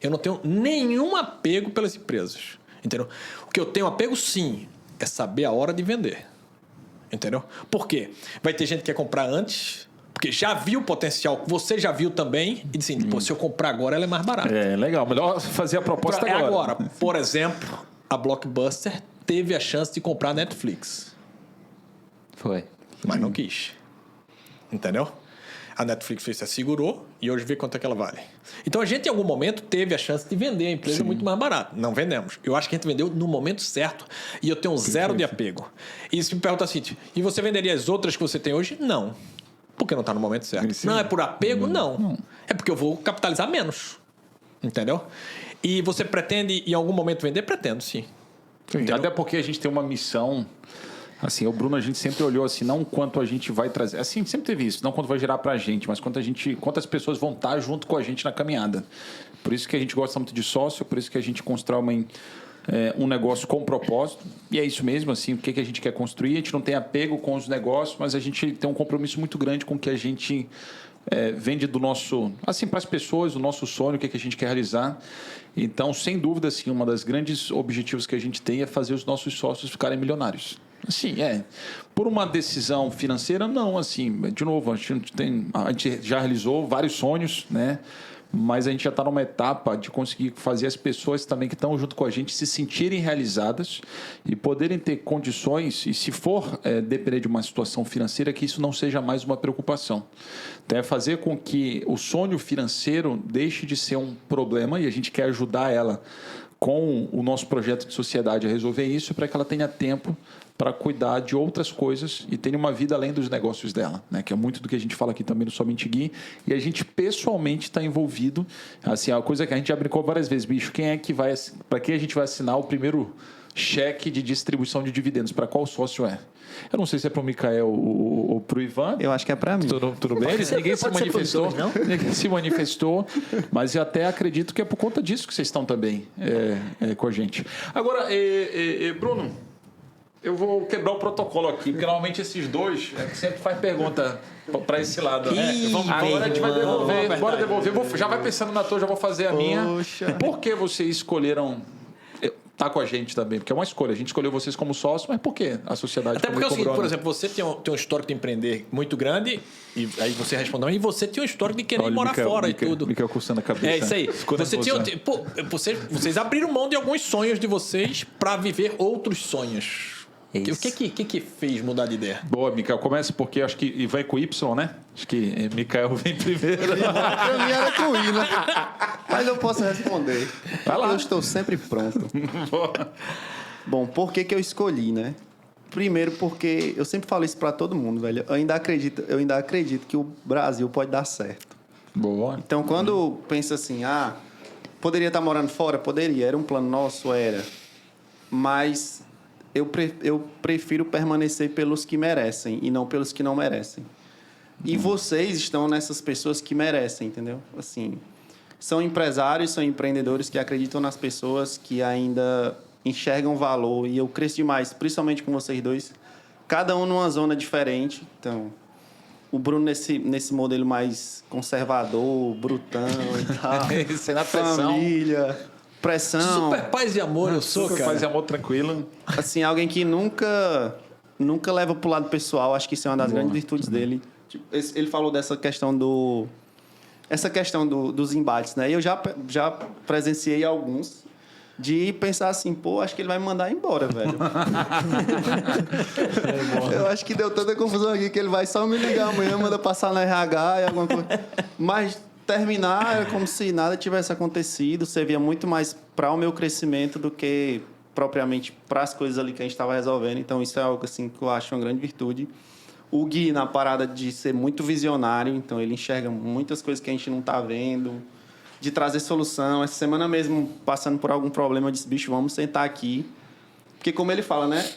Eu não tenho nenhum apego pelas empresas. Entendeu? O que eu tenho apego, sim, é saber a hora de vender. Entendeu? Por quê? Vai ter gente que quer comprar antes... Porque já viu o potencial, você já viu também, e disse, pô, se eu comprar agora, ela é mais barata. É, legal. Melhor fazer a proposta agora. Por exemplo, a Blockbuster teve a chance de comprar a Netflix. Foi. Mas não quis. Entendeu? A Netflix se segurou e hoje vê quanto é que ela vale. Então, a gente, em algum momento, teve a chance de vender a empresa muito mais barata. Não vendemos. Eu acho que a gente vendeu no momento certo e eu tenho zero de apego. E se me pergunta assim, e você venderia as outras que você tem hoje? Não. Porque não está no momento certo. Não é por apego? Não. É porque eu vou capitalizar menos. Entendeu? E você pretende, em algum momento, vender? Pretendo, sim. Até porque a gente tem uma missão... Assim, o Bruno, a gente sempre olhou assim, não quanto a gente vai trazer... Assim, sempre teve isso. Não quanto vai gerar pra gente, mas quantas pessoas vão estar junto com a gente na caminhada. Por isso que a gente gosta muito de sócio, por isso que a gente constrói um negócio com propósito, e é isso mesmo, assim, o que a gente quer construir. A gente não tem apego com os negócios, mas a gente tem um compromisso muito grande com o que a gente vende do nosso, assim, para as pessoas, o nosso sonho, o que a gente quer realizar. Então, sem dúvida, assim, uma das grandes objetivos que a gente tem é fazer os nossos sócios ficarem milionários. Assim, por uma decisão financeira, não, assim, de novo, a gente já realizou vários sonhos, né? Mas a gente já está numa etapa de conseguir fazer as pessoas também que estão junto com a gente se sentirem realizadas e poderem ter condições, e se for depender de uma situação financeira, que isso não seja mais uma preocupação. Então, é fazer com que o sonho financeiro deixe de ser um problema, e a gente quer ajudar ela com o nosso projeto de sociedade a resolver isso, para que ela tenha tempo para cuidar de outras coisas e tenha uma vida além dos negócios dela, né? Que é muito do que a gente fala aqui também no Somente Gui, e a gente pessoalmente está envolvido. Assim, a coisa que a gente já brincou várias vezes, bicho, para quem a gente vai assinar o primeiro cheque de distribuição de dividendos? Para qual sócio é? Eu não sei se é para o Micael ou para o Ivan. Eu acho que é para mim. Tudo bem? Ninguém se manifestou. Ninguém se manifestou, mas eu até acredito que é por conta disso que vocês estão também com a gente. Agora, Bruno, eu vou quebrar o protocolo aqui, porque normalmente esses dois sempre faz pergunta para esse lado, né? Agora a gente vai devolver. Bora devolver. Já vai pensando na tua, já vou fazer a minha. Poxa. Por que vocês escolheram estar com a gente também? Porque é uma escolha. A gente escolheu vocês como sócios, mas por que a sociedade? Até porque é o seguinte, por exemplo, você tem um histórico de empreender muito grande, e aí você respondeu, e você tinha um histórico de querer morar fora e tudo. Micael coçando a cabeça. É isso aí. Vocês abriram mão de alguns sonhos de vocês para viver outros sonhos. Isso. O que fez mudar de ideia? Boa, Micael. Começa porque acho que vai com Y, né? Acho que Micael vem primeiro. Pra mim era com I, né? Mas eu posso responder. Vai lá. Eu estou sempre pronto. Bom, por que eu escolhi, né? Primeiro porque eu sempre falo isso para todo mundo, velho. Eu ainda acredito que o Brasil pode dar certo. Boa. Então, quando pensa assim, poderia estar morando fora? Poderia. Era um plano nosso? Era. Mas eu prefiro permanecer pelos que merecem e não pelos que não merecem. E vocês estão nessas pessoas que merecem, entendeu? Assim, são empresários, são empreendedores que acreditam nas pessoas, que ainda enxergam valor. E eu cresci demais, principalmente com vocês dois. Cada um numa zona diferente. Então, o Bruno nesse modelo mais conservador, brutão e tal. Isso é na pressão. Família, pressão. Super paz e amor, eu sou, cara. Paz e amor tranquilo. Assim, alguém que nunca leva pro lado pessoal. Acho que isso é uma das grandes virtudes dele. Tipo, ele falou dessa questão dos embates, né? E eu já presenciei alguns de pensar assim, acho que ele vai me mandar embora, velho. Eu acho que deu tanta confusão aqui que ele vai só me ligar amanhã, manda passar na RH e alguma coisa. Mas terminar era como se nada tivesse acontecido, servia muito mais para o meu crescimento do que propriamente para as coisas ali que a gente estava resolvendo. Então, isso é algo assim que eu acho uma grande virtude. O Gui, na parada de ser muito visionário, então ele enxerga muitas coisas que a gente não está vendo, de trazer solução. Essa semana mesmo, passando por algum problema, eu disse, bicho, vamos sentar aqui. Porque como ele fala, né?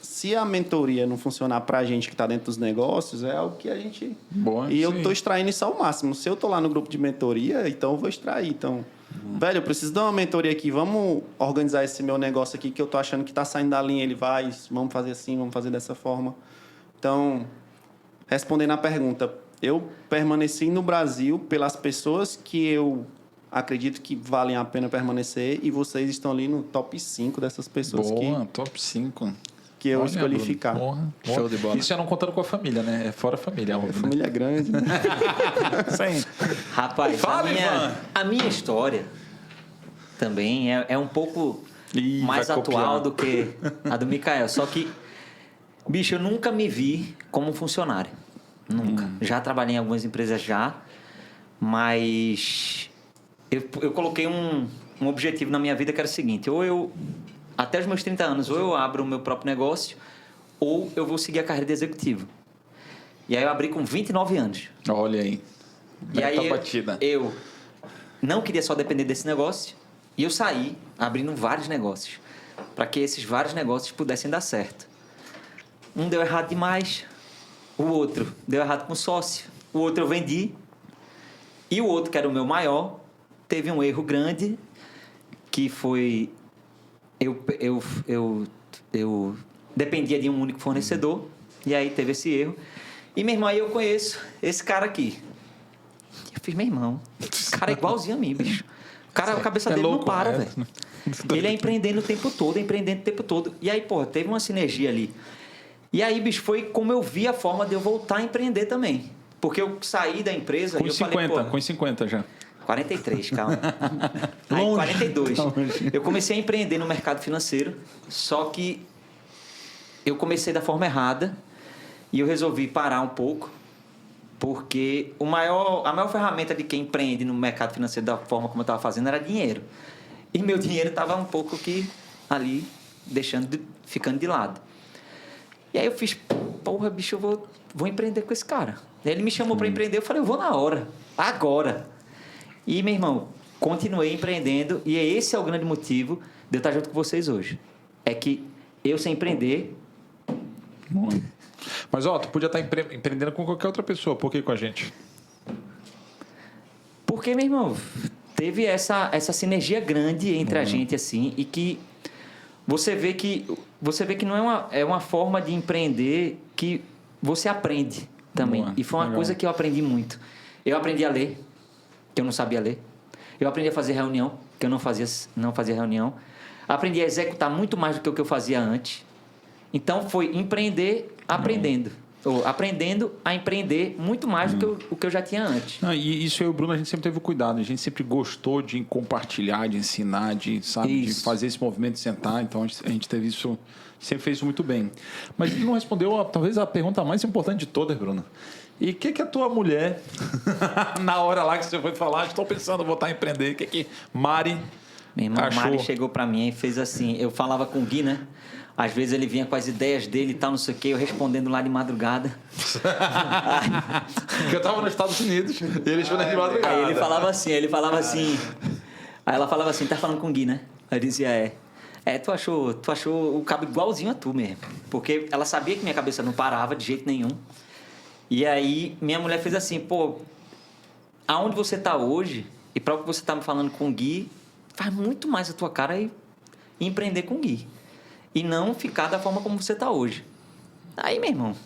Se a mentoria não funcionar para a gente que está dentro dos negócios, é algo que a gente... Boa, eu estou extraindo isso ao máximo. Se eu estou lá no grupo de mentoria, então eu vou extrair. Então, velho, eu preciso dar uma mentoria aqui. Vamos organizar esse meu negócio aqui que eu estou achando que está saindo da linha. Ele vai, vamos fazer assim, vamos fazer dessa forma. Então, respondendo à pergunta, eu permaneci no Brasil pelas pessoas que eu acredito que valem a pena permanecer, e vocês estão ali no top 5 dessas pessoas. Boa, top 5. Que eu escolhi Bruno, ficar. Show de bola. Isso é não contando com a família, né? É fora a família. A família é grande. Né? Sim. Rapaz, Fala, Ivan. a minha história também é um pouco Ih, mais vai atual copiar. do que a do Micael. Só que, bicho, eu nunca me vi como funcionário. Nunca. Já trabalhei em algumas empresas mas eu coloquei um objetivo na minha vida que era o seguinte: ou eu, até os meus 30 anos, ou eu abro o meu próprio negócio, ou eu vou seguir a carreira de executivo. E aí eu abri com 29 anos. Olha aí. E aí batida. eu não queria só depender desse negócio, e eu saí abrindo vários negócios, para que esses vários negócios pudessem dar certo. Um deu errado demais, o outro deu errado com o sócio, o outro eu vendi, e o outro, que era o meu maior, teve um erro grande, que foi... Eu dependia de um único fornecedor, e aí teve esse erro. E, meu irmão, aí eu conheço esse cara aqui. Eu fiz, meu irmão, esse cara é igualzinho a mim, bicho. O cara, a cabeça dele não para, velho. Ele é empreendendo o tempo todo, E aí, pô, teve uma sinergia ali. E aí, bicho, foi como eu vi a forma de eu voltar a empreender também. Porque eu saí da empresa Com e eu 50, falei, pô... com 50 já. 43, calma. Aí, 42. Eu comecei a empreender no mercado financeiro, só que eu comecei da forma errada e eu resolvi parar um pouco, porque a maior ferramenta de quem empreende no mercado financeiro da forma como eu estava fazendo era dinheiro. E meu dinheiro estava um pouco que ali, ficando de lado. E aí eu fiz, porra, bicho, eu vou empreender com esse cara. Aí ele me chamou para empreender, eu falei, eu vou na hora, agora. E, meu irmão, continuei empreendendo e esse é o grande motivo de eu estar junto com vocês hoje. É que eu sem empreender... Mas, ó, tu podia estar empreendendo com qualquer outra pessoa. Por que com a gente? Porque, meu irmão, teve essa sinergia grande entre a gente, assim, e que você vê que não é uma forma de empreender que você aprende também. Boa, E foi uma legal. coisa que eu aprendi muito. Eu aprendi a ler, que eu não sabia ler. Eu aprendi a fazer reunião, que eu não fazia reunião. Aprendi a executar muito mais do que o que eu fazia antes. Então, foi empreender aprendendo. Ou aprendendo a empreender muito mais do que o que eu já tinha antes. Não, e isso eu e o Bruno, a gente sempre teve o cuidado. A gente sempre gostou de compartilhar, de ensinar, de fazer esse movimento de sentar. Então, a gente teve isso, sempre fez isso muito bem. Mas ele não respondeu, talvez, a pergunta mais importante de todas, Bruno. E o que a tua mulher, na hora lá que você foi falar, estou pensando em voltar a empreender, o que Mari Meu irmão, achou? Mari chegou pra mim e fez assim, eu falava com o Gui, né? Às vezes ele vinha com as ideias dele e tal, não sei o quê, eu respondendo lá de madrugada. Porque eu estava nos Estados Unidos e ele respondeu de madrugada. Aí ele falava assim. Aí ela falava assim, tá falando com o Gui, né? Aí eu dizia, tu achou o cabo igualzinho a tu mesmo. Porque ela sabia que minha cabeça não parava de jeito nenhum. E aí minha mulher fez assim, pô, aonde você tá hoje e para o que você tá me falando com o Gui, faz muito mais a tua cara e empreender com o Gui. E não ficar da forma como você tá hoje. Aí, meu irmão...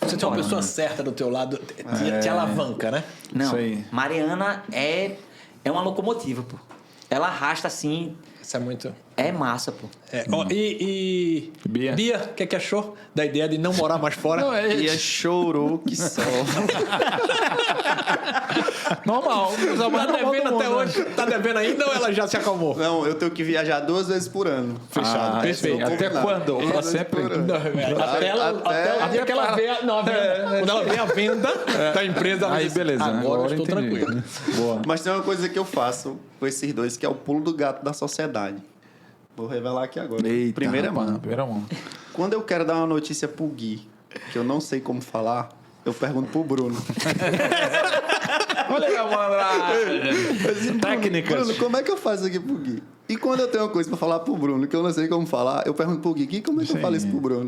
Você tem uma pessoa certa do teu lado, te alavanca, né? Não, Isso aí. Mariana é uma locomotiva, pô. Ela arrasta assim... Isso é muito... É massa, pô. Ó, e Bia, o que achou da ideia de não morar mais fora? Não, E chorou que só. normal. Tá devendo até hoje? Tá devendo ainda ou ela já se acalmou? Não, eu tenho que viajar 2 vezes por ano. Fechado. Perfeito. Até quando? Pra sempre? Até que ela vê a venda. Quando ela vê a venda da empresa, ela Aí, diz, beleza. Agora eu estou entendi. tranquilo. Boa. Mas tem uma coisa que eu faço com esses dois, que é o pulo do gato da sociedade. Vou revelar aqui agora. Eita, Primeira rapaz, mão. primeira mão. Quando eu quero dar uma notícia pro Gui, que eu não sei como falar, eu pergunto pro Bruno. Olha aí, malandro. Técnicas. Bruno, como é que eu faço aqui pro Gui? E quando eu tenho uma coisa pra falar pro Bruno, que eu não sei como falar, eu pergunto pro Gui, Gui, como é que eu falo isso pro Bruno?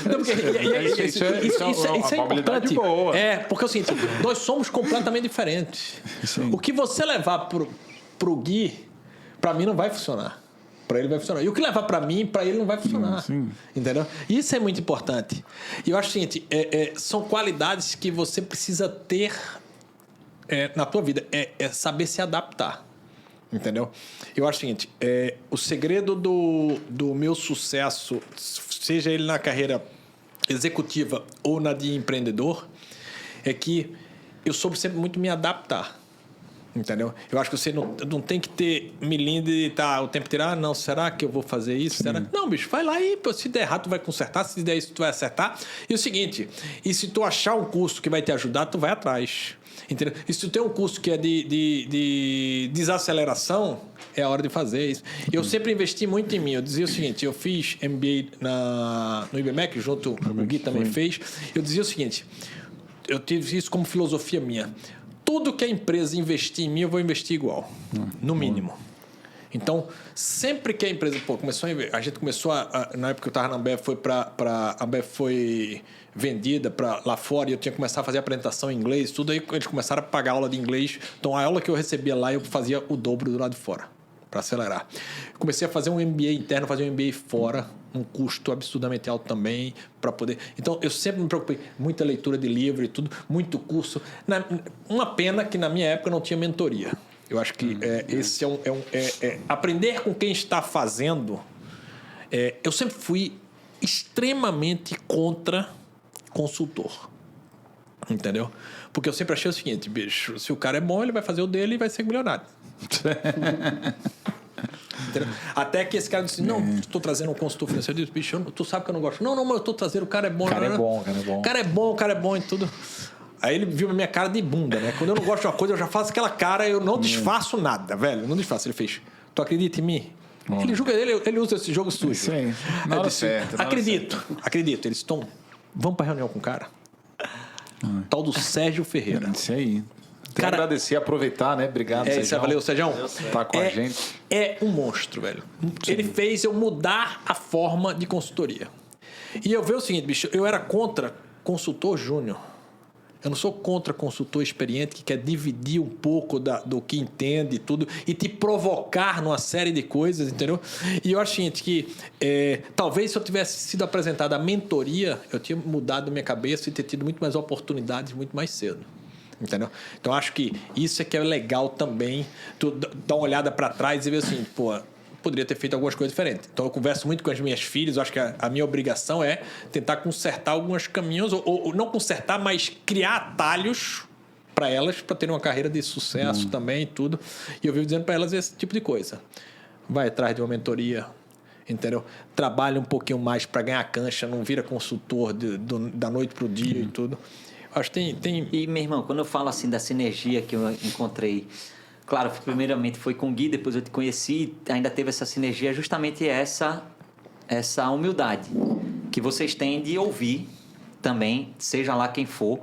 Não, porque, isso é uma habilidade importante. boa. Porque é o seguinte, nós somos completamente diferentes. Sim. O que você levar pro Gui, pra mim não vai funcionar. Pra ele vai funcionar. E o que levar pra mim, pra ele não vai funcionar. Sim. Entendeu? Isso é muito importante. E eu acho o seguinte, são qualidades que você precisa ter na tua vida. É saber se adaptar. Entendeu? Eu acho o seguinte, o segredo do meu sucesso, seja ele na carreira executiva ou na de empreendedor, é que eu soube sempre muito me adaptar. Entendeu? Eu acho que você não tem que ter milindre e o tempo inteiro, não, será que eu vou fazer isso? Será? Não, bicho, vai lá e se der errado, tu vai consertar, se der isso, tu vai acertar. E o seguinte, e se tu achar um curso que vai te ajudar, tu vai atrás. Entendeu? E se tu tem um curso que é de desaceleração, é a hora de fazer isso. Eu sempre investi muito em mim. Eu dizia o seguinte, eu fiz MBA no IBMEC, junto o Gui também fez. Eu dizia o seguinte, eu tive isso como filosofia minha. Tudo que a empresa investir em mim, eu vou investir igual. No mínimo. Então, sempre que a empresa começou a gente começou na época que eu estava na Ambev, a Ambev foi vendida para lá fora e eu tinha que começar a fazer apresentação em inglês, tudo aí eles começaram a pagar aula de inglês. Então, a aula que eu recebia lá, eu fazia o dobro do lado de fora. para acelerar. Comecei a fazer um MBA interno, fazer um MBA fora, um custo absurdamente alto também para poder... Então, eu sempre me preocupei. Muita leitura de livro e tudo, muito curso. Uma pena que na minha época não tinha mentoria. Eu acho que esse aprender com quem está fazendo... eu sempre fui extremamente contra consultor. Entendeu? Porque eu sempre achei o seguinte, bicho, se o cara é bom, ele vai fazer o dele e vai ser milionário. Até que esse cara disse, não, estou trazendo um consultor financeiro. Eu disse, bicho, tu sabe que eu não gosto. Não, mas eu estou trazendo, o cara é bom. O cara é bom e tudo. Aí ele viu a minha cara de bunda, né? Quando eu não gosto de uma coisa, eu já faço aquela cara, eu não disfarço nada, velho. Não disfarço. Ele fez, tu acredita em mim? Ele julga ele usa esse jogo sujo. Sim, na hora certa. Acredito. Eles estão... Vamos para reunião com o cara? Tal do Sérgio Ferreira. Isso aí. Quero agradecer, aproveitar, né? Obrigado, Sérgio. Valeu, Sérgio. Tá com a gente. É um monstro, velho. Sim. Ele fez eu mudar a forma de consultoria. E eu vejo o seguinte, bicho, eu era contra consultor júnior. Eu não sou contra consultor experiente que quer dividir um pouco do que entende e tudo e te provocar numa série de coisas, entendeu? E eu acho o seguinte, que talvez se eu tivesse sido apresentado a mentoria, eu tinha mudado minha cabeça e ter tido muito mais oportunidades muito mais cedo. Entendeu? Então, acho que isso é que é legal também, tu dar uma olhada para trás e ver assim, pô, poderia ter feito algumas coisas diferentes. Então, eu converso muito com as minhas filhas, eu acho que a minha obrigação é tentar consertar alguns caminhos, ou não consertar, mas criar atalhos para elas, para terem uma carreira de sucesso também e tudo. E eu vivo dizendo para elas esse tipo de coisa. Vai atrás de uma mentoria, entendeu? Trabalha um pouquinho mais para ganhar cancha, não vira consultor da noite para o dia e tudo. Acho que tem... E, meu irmão, quando eu falo assim da sinergia que eu encontrei, claro, primeiramente foi com o Gui, depois eu te conheci, ainda teve essa sinergia, justamente essa humildade que vocês têm de ouvir também, seja lá quem for.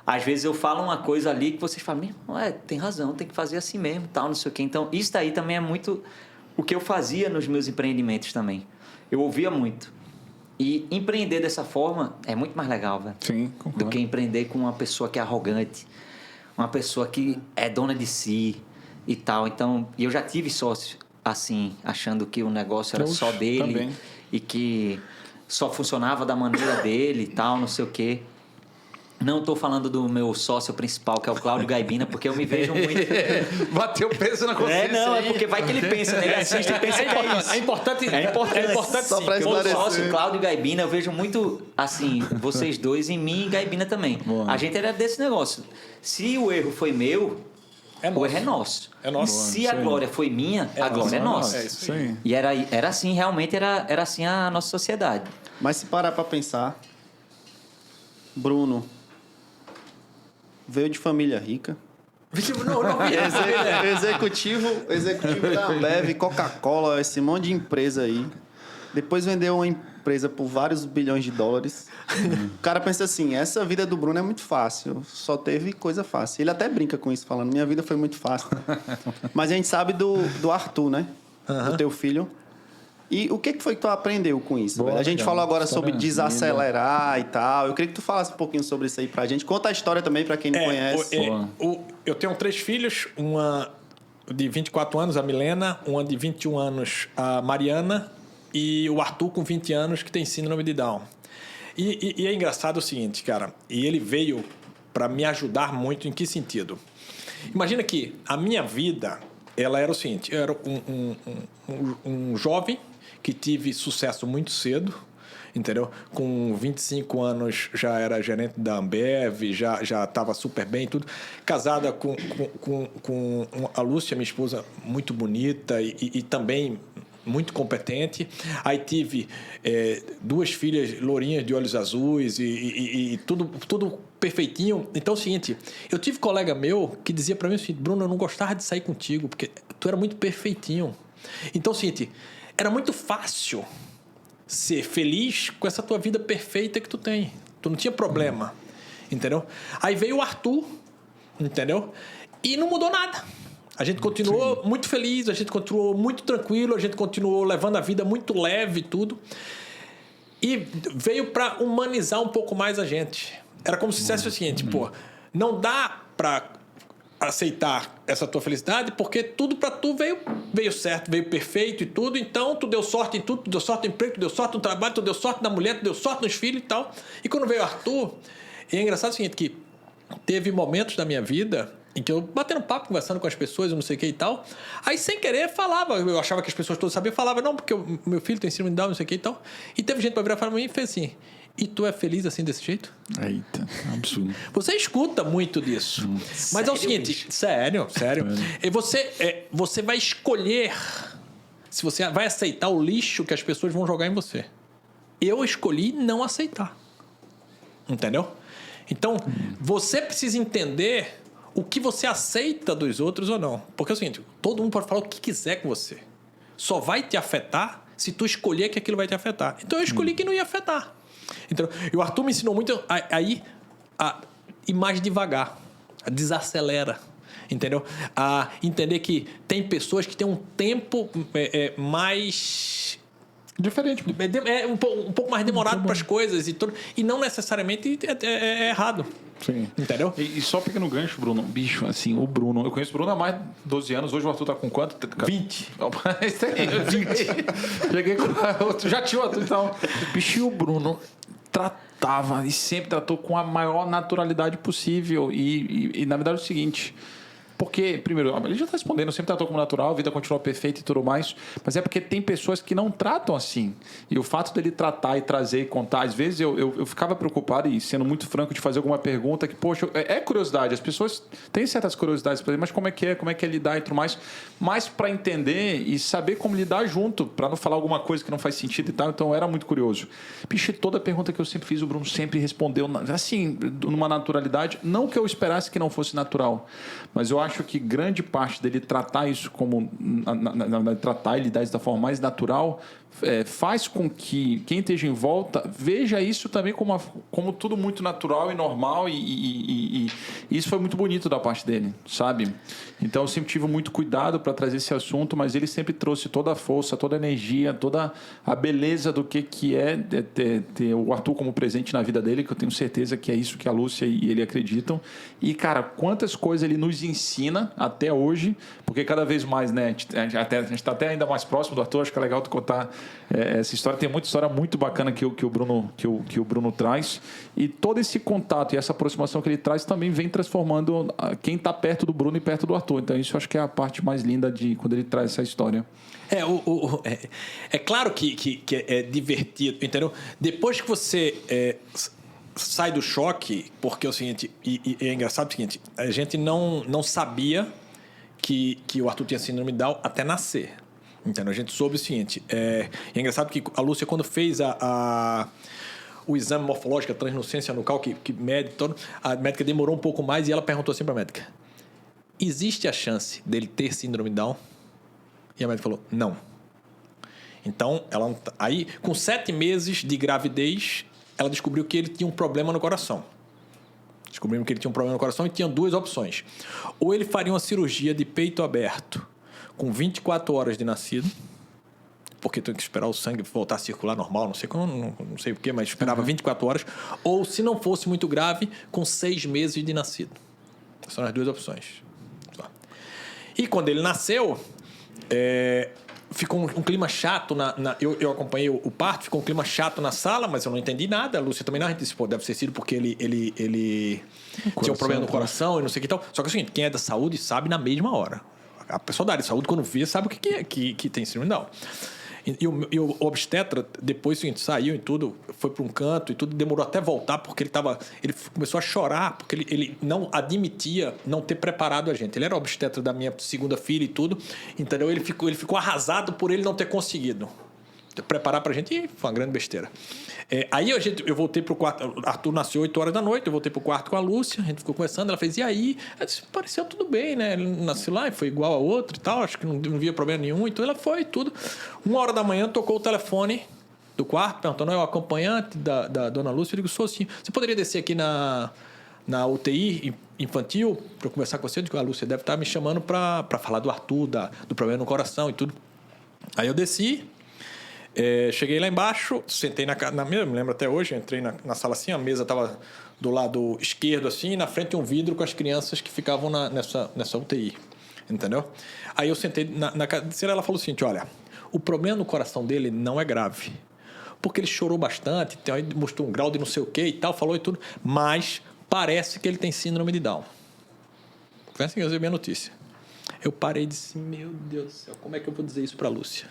Às vezes eu falo uma coisa ali que vocês falam, tem razão, tem que fazer assim mesmo, tal, não sei o quê. Então, isso daí também é muito o que eu fazia nos meus empreendimentos também. Eu ouvia muito. E empreender dessa forma é muito mais legal, velho. Sim, concordo. Do que empreender com uma pessoa que é arrogante, uma pessoa que é dona de si e tal. Então, eu já tive sócio assim, achando que o negócio era só dele também. E que só funcionava da maneira dele e tal, não sei o quê. Não estou falando do meu sócio principal, que é o Cláudio Gaibina, porque eu me vejo muito... Bateu peso na consciência. É porque vai que ele pensa, né? Ele assiste e pensa que é isso. É importante Só sim. pra Como esclarecer. sócio, Cláudio e Gaibina, eu vejo muito, assim, vocês dois em mim e Gaibina também. Boa. A gente era desse negócio. Se o erro foi meu, o erro é nosso. É nosso. E se a glória foi minha, a glória é nossa. É isso aí. Sim. E era assim, realmente era assim a nossa sociedade. Mas se parar pra pensar, Bruno veio de família rica. Executivo da Ambev, Coca-Cola, esse monte de empresa aí. Depois vendeu uma empresa por vários bilhões de dólares. O cara pensa assim, essa vida do Bruno é muito fácil. Só teve coisa fácil. Ele até brinca com isso, falando, minha vida foi muito fácil. Mas a gente sabe do Arthur, né? Do teu filho. E o que foi que tu aprendeu com isso? Boa, velho? A gente legal. falou agora sobre História desacelerar e tal. Eu queria que tu falasse um pouquinho sobre isso aí pra gente. Conta a história também pra quem não conhece. Eu tenho 3 filhos, uma de 24 anos, a Milena, uma de 21 anos, a Mariana, e o Arthur com 20 anos, que tem síndrome de Down. E é engraçado o seguinte, cara, e ele veio para me ajudar muito em que sentido? Imagina que a minha vida, ela era o seguinte, eu era um jovem que tive sucesso muito cedo, entendeu? Com 25 anos já era gerente da Ambev, já estava super bem e tudo. Casada com a Lúcia, minha esposa, muito bonita e também muito competente. Aí tive 2 filhas lourinhas de olhos azuis e tudo perfeitinho. Então é o seguinte, eu tive colega meu que dizia para mim assim, Bruno, eu não gostava de sair contigo, porque tu era muito perfeitinho. Então é o seguinte, era muito fácil ser feliz com essa tua vida perfeita que tu tem. Tu não tinha problema, entendeu? Aí veio o Arthur, entendeu? E não mudou nada. A gente continuou muito feliz, a gente continuou muito tranquilo, a gente continuou levando a vida muito leve e tudo. E veio para humanizar um pouco mais a gente. Era como se dissesse o seguinte, pô, não dá para aceitar essa tua felicidade, porque tudo pra tu veio certo, veio perfeito e tudo. Então, tu deu sorte em tudo, tu deu sorte no emprego, tu deu sorte no trabalho, tu deu sorte na mulher, tu deu sorte nos filhos e tal. E quando veio o Arthur, é engraçado o seguinte, que teve momentos da minha vida em que eu batendo papo, conversando com as pessoas, eu não sei o que e tal. Aí, sem querer, falava. Eu achava que as pessoas todas sabiam. Falava, não, porque o meu filho tem síndrome de Down, não sei o que e tal. E teve gente pra virar para mim e fez assim... E tu é feliz assim, desse jeito? Eita, absurdo. Você escuta muito disso. Mas é o seguinte... bicho? Sério. E você vai escolher se você vai aceitar o lixo que as pessoas vão jogar em você. Eu escolhi não aceitar. Entendeu? Então, você precisa entender o que você aceita dos outros ou não. Porque é o seguinte, todo mundo pode falar o que quiser com você. Só vai te afetar se tu escolher que aquilo vai te afetar. Então, eu escolhi que não ia afetar. Então, e o Arthur me ensinou muito a ir mais devagar, a desacelera, entendeu? A entender que tem pessoas que têm um tempo mais... Diferente. um pouco mais demorado para as coisas e tudo. E não necessariamente é errado. Sim. Entendeu? E só pequeno gancho, Bruno. Bicho, assim, o Bruno... Eu conheço o Bruno há mais de 12 anos. Hoje o Arthur tá com quanto? 20. Cheguei com... Já tinha o Arthur e tal. Bicho, e o Bruno tratava e sempre tratou com a maior naturalidade possível. E na verdade é o seguinte... Porque, primeiro, ele já está respondendo, sempre tratou como natural, a vida continua perfeita e tudo mais, mas é porque tem pessoas que não tratam assim. E o fato dele tratar e trazer e contar, às vezes eu ficava preocupado e sendo muito franco de fazer alguma pergunta que, poxa, é curiosidade, as pessoas têm certas curiosidades, mas como é que é lidar e tudo mais, mas para entender e saber como lidar junto, para não falar alguma coisa que não faz sentido e tal, então eu era muito curioso. Bicho, toda pergunta que eu sempre fiz, o Bruno sempre respondeu, assim, numa naturalidade, não que eu esperasse que não fosse natural, mas eu acho que grande parte dele tratar isso como... tratar e lidar isso da forma mais natural faz com que quem esteja em volta veja isso também como tudo muito natural e normal e isso foi muito bonito da parte dele, sabe? Então eu sempre tive muito cuidado para trazer esse assunto, mas ele sempre trouxe toda a força, toda a energia, toda a beleza do que é ter o Arthur como presente na vida dele, que eu tenho certeza que é isso que a Lúcia e ele acreditam. E, cara, quantas coisas ele nos ensina até hoje, porque cada vez mais, né, a gente está até ainda mais próximo do Arthur, acho que é legal tu contar essa história. Tem muita história muito bacana que o Bruno traz, e todo esse contato e essa aproximação que ele traz também vem transformando quem está perto do Bruno e perto do Arthur. Então isso eu acho que é a parte mais linda de quando ele traz essa história. É claro que é divertido, entendeu? Depois que você sai do choque, porque é o seguinte, e é engraçado o seguinte, a gente não sabia que o Arthur tinha síndrome de Down até nascer. Entendeu? A gente soube o seguinte, é engraçado que a Lúcia, quando fez o exame morfológico, a translucência nucal, que mede todo, a médica demorou um pouco mais e ela perguntou assim para a médica: existe a chance dele ter síndrome de Down? E a médica falou, não. Então, aí, com 7 meses de gravidez, ela descobriu que ele tinha um problema no coração. Descobrimos que ele tinha um problema no coração e tinha 2 opções. Ou ele faria uma cirurgia de peito aberto com 24 horas de nascido, porque tem que esperar o sangue voltar a circular normal, não sei o quê, mas esperava 24 horas. Ou, se não fosse muito grave, com 6 meses de nascido. São as 2 opções. E quando ele nasceu... ficou um clima chato eu acompanhei o parto, ficou um clima chato na sala, mas eu não entendi nada. A Lúcia também não, a gente disse, pô, deve ter sido porque ele tinha um problema no coração e não sei o que tal. Só que é o seguinte, quem é da saúde sabe na mesma hora. A pessoa da área de saúde, quando vê, sabe o que tem síndrome de Down. E o obstetra, depois, seguinte, saiu e tudo, foi para um canto e tudo, demorou até voltar, porque ele começou a chorar, porque ele não admitia não ter preparado a gente. Ele era obstetra da minha 2ª filha e tudo, entendeu? Ele ficou arrasado por ele não ter conseguido preparar pra gente, e foi uma grande besteira. Aí eu voltei pro quarto, Arthur nasceu 8 horas da noite, eu voltei pro quarto com a Lúcia, a gente ficou conversando, ela fez, e aí? Eu disse, pareceu tudo bem, né? Ele nasceu lá e foi igual a outro e tal, acho que não via problema nenhum, então ela foi tudo. 1h da manhã, tocou o telefone do quarto, perguntando, é o acompanhante da dona Lúcia? Eu digo, sou sim. Você poderia descer aqui na UTI infantil para eu conversar com você? Eu digo, a Lúcia deve estar me chamando para falar do Arthur, do problema no coração e tudo. Aí eu desci, cheguei lá embaixo, sentei na mesa, me lembro até hoje, entrei na sala assim, a mesa estava do lado esquerdo, assim, e na frente um vidro com as crianças que ficavam nessa UTI. Entendeu? Aí eu sentei na cadeira, ela falou o seguinte, olha, o problema no coração dele não é grave. Porque ele chorou bastante, mostrou um grau de não sei o que e tal, falou e tudo, mas parece que ele tem síndrome de Down. Foi assim que eu recebi a notícia. Eu parei e disse, meu Deus do céu, como é que eu vou dizer isso pra Lúcia?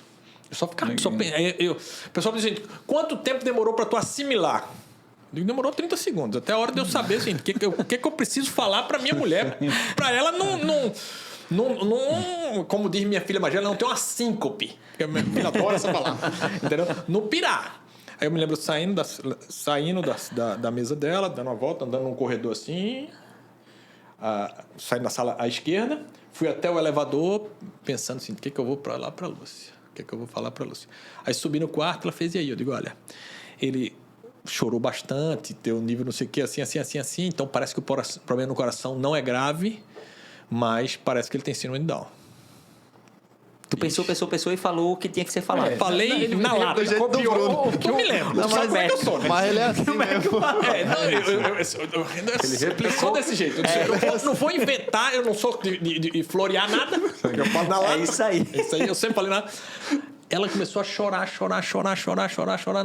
Eu só ficava... O pessoal me dizia, quanto tempo demorou pra tu assimilar? Eu digo, demorou 30 segundos, até a hora de eu saber assim, o que eu preciso falar pra minha mulher, pra ela não, como diz minha filha mais velha, não tem uma síncope. Porque minha filha adora essa palavra. Entendeu? Não pirar. Aí eu me lembro saindo da mesa dela, dando uma volta, andando num corredor assim, saindo da sala à esquerda, fui até o elevador, pensando assim, o que eu vou pra lá pra Lúcia? O que eu vou falar pra Lúcia? Aí subi no quarto, ela fez, e aí? Eu digo, olha, ele chorou bastante, teu nível não sei o que, assim, então parece que o problema no coração não é grave, mas parece que ele tem síndrome de Down. Tu pensou e falou o que tinha que ser falado. Falei na lata. Eu me lembro. Não, sabe como é que eu sou, né? Mas ele é assim Ele replicou desse jeito. Eu não vou inventar, eu não sou de florear nada. Eu falo na lata. É isso aí. Eu sempre falei nada. Ela começou a chorar.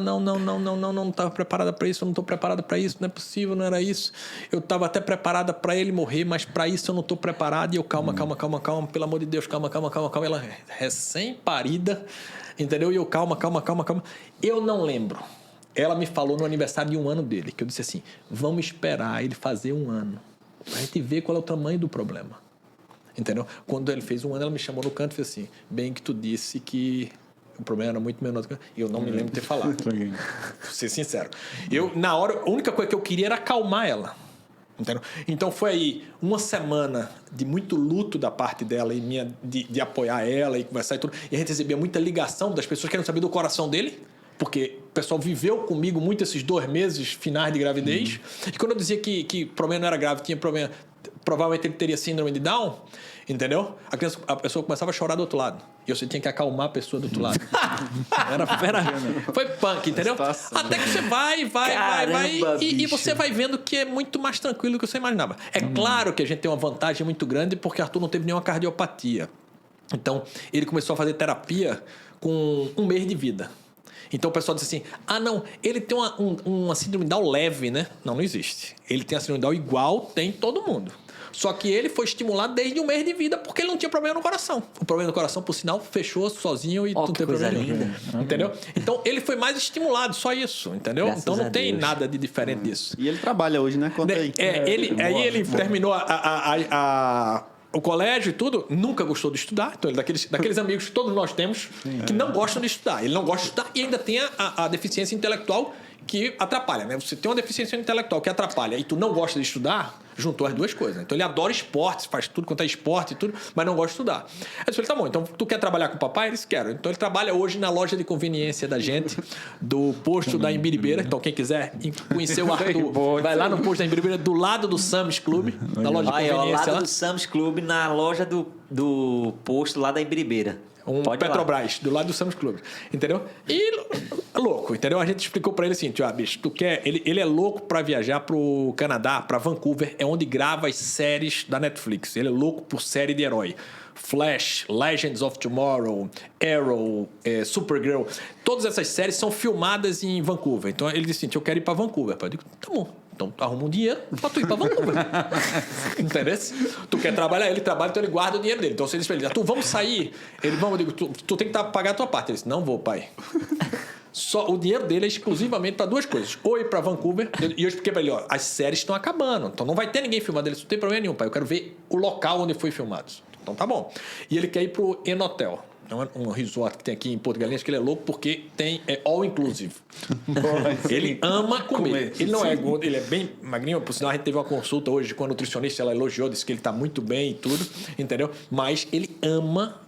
Não estava preparada para isso, eu não estou preparada para isso, não é possível, não era isso. Eu estava até preparada para ele morrer, mas para isso eu não estou preparada. E eu, calma, pelo amor de Deus, calma. Ela recém-parida, entendeu? E eu, calma. Eu não lembro. Ela me falou no aniversário de 1 ano dele, que eu disse assim, vamos esperar ele fazer 1 ano, para a gente ver qual é o tamanho do problema. Entendeu? Quando ele fez 1 ano, ela me chamou no canto e fez assim, bem que tu disse que o problema era muito menor do que... Eu não me lembro de ter falado. Vou ser sincero. Na hora, a única coisa que eu queria era acalmar ela. Entendeu? Então foi aí 1 semana de muito luto da parte dela e minha de apoiar ela e conversar e tudo. E a gente recebia muita ligação das pessoas querendo saber do coração dele, porque o pessoal viveu comigo muito esses 2 meses finais de gravidez. E quando eu dizia que o problema não era grave, tinha problema... Provavelmente ele teria síndrome de Down, entendeu? A pessoa começava a chorar do outro lado. E você tinha que acalmar a pessoa do outro lado. Foi punk, entendeu? Até que você vai e você vai vendo que é muito mais tranquilo do que você imaginava. É claro que a gente tem uma vantagem muito grande porque Arthur não teve nenhuma cardiopatia. Então, ele começou a fazer terapia com 1 mês de vida. Então o pessoal diz assim, não, ele tem uma síndrome de Down leve, né? Não existe. Ele tem a síndrome de Down igual tem todo mundo. Só que ele foi estimulado desde 1 mês de vida porque ele não tinha problema no coração. O problema no coração, por sinal, fechou sozinho e não tem problema nenhum. Entendeu? Então ele foi mais estimulado, só isso, entendeu? Graças então não tem nada de diferente disso. E ele trabalha hoje, né? Conta aí. Ele terminou o colégio e tudo, nunca gostou de estudar. Então, ele daqueles amigos que todos nós temos que não gostam de estudar. Ele não gosta de estudar e ainda tem a deficiência intelectual que atrapalha, né? Você tem uma deficiência intelectual que atrapalha e tu não gosta de estudar, juntou as 2 coisas. Então, ele adora esportes, faz tudo quanto é esporte e tudo, mas não gosta de estudar. Aí eu falei, tá bom, então tu quer trabalhar com o papai? Eles querem. Então, ele trabalha hoje na loja de conveniência da gente, do posto da Imbiribeira. Então, quem quiser conhecer o Arthur, vai lá no posto da Imbiribeira, do lado do Sam's Club, na loja de conveniência. Ao lado do Sam's Club, na loja do posto lá da Imbiribeira. Petrobras, do lado do Sam's Club, entendeu? E louco, entendeu? A gente explicou pra ele assim, bicho, tu quer... Ele é louco pra viajar pro Canadá, pra Vancouver, é onde grava as séries da Netflix. Ele é louco por série de herói. Flash, Legends of Tomorrow, Arrow, Supergirl. Todas essas séries são filmadas em Vancouver. Então ele disse assim, eu quero ir pra Vancouver. Eu digo, tá bom. Então, arruma um dinheiro pra tu ir pra Vancouver. Entendeu? Tu quer trabalhar, ele trabalha, então ele guarda o dinheiro dele. Então, você diz pra ele, tu, vamos sair? Ele, vamos, eu digo, tu tem que pagar a tua parte. Ele disse, não vou, pai. O dinheiro dele é exclusivamente para 2 coisas. Ou ir para Vancouver, e eu expliquei para ele, as séries estão acabando, então não vai ter ninguém filmando. Ele disse, não tem problema nenhum, pai, eu quero ver o local onde foi filmado. Então tá bom. E ele quer ir pro Enotel. É um resort que tem aqui em Porto Galinhas, que ele é louco porque é all inclusive. Ele ama comer. Ele não é gordo, ele é bem magrinho. Por sinal, a gente teve uma consulta hoje com a nutricionista, ela elogiou, disse que ele tá muito bem e tudo, entendeu? Mas ele ama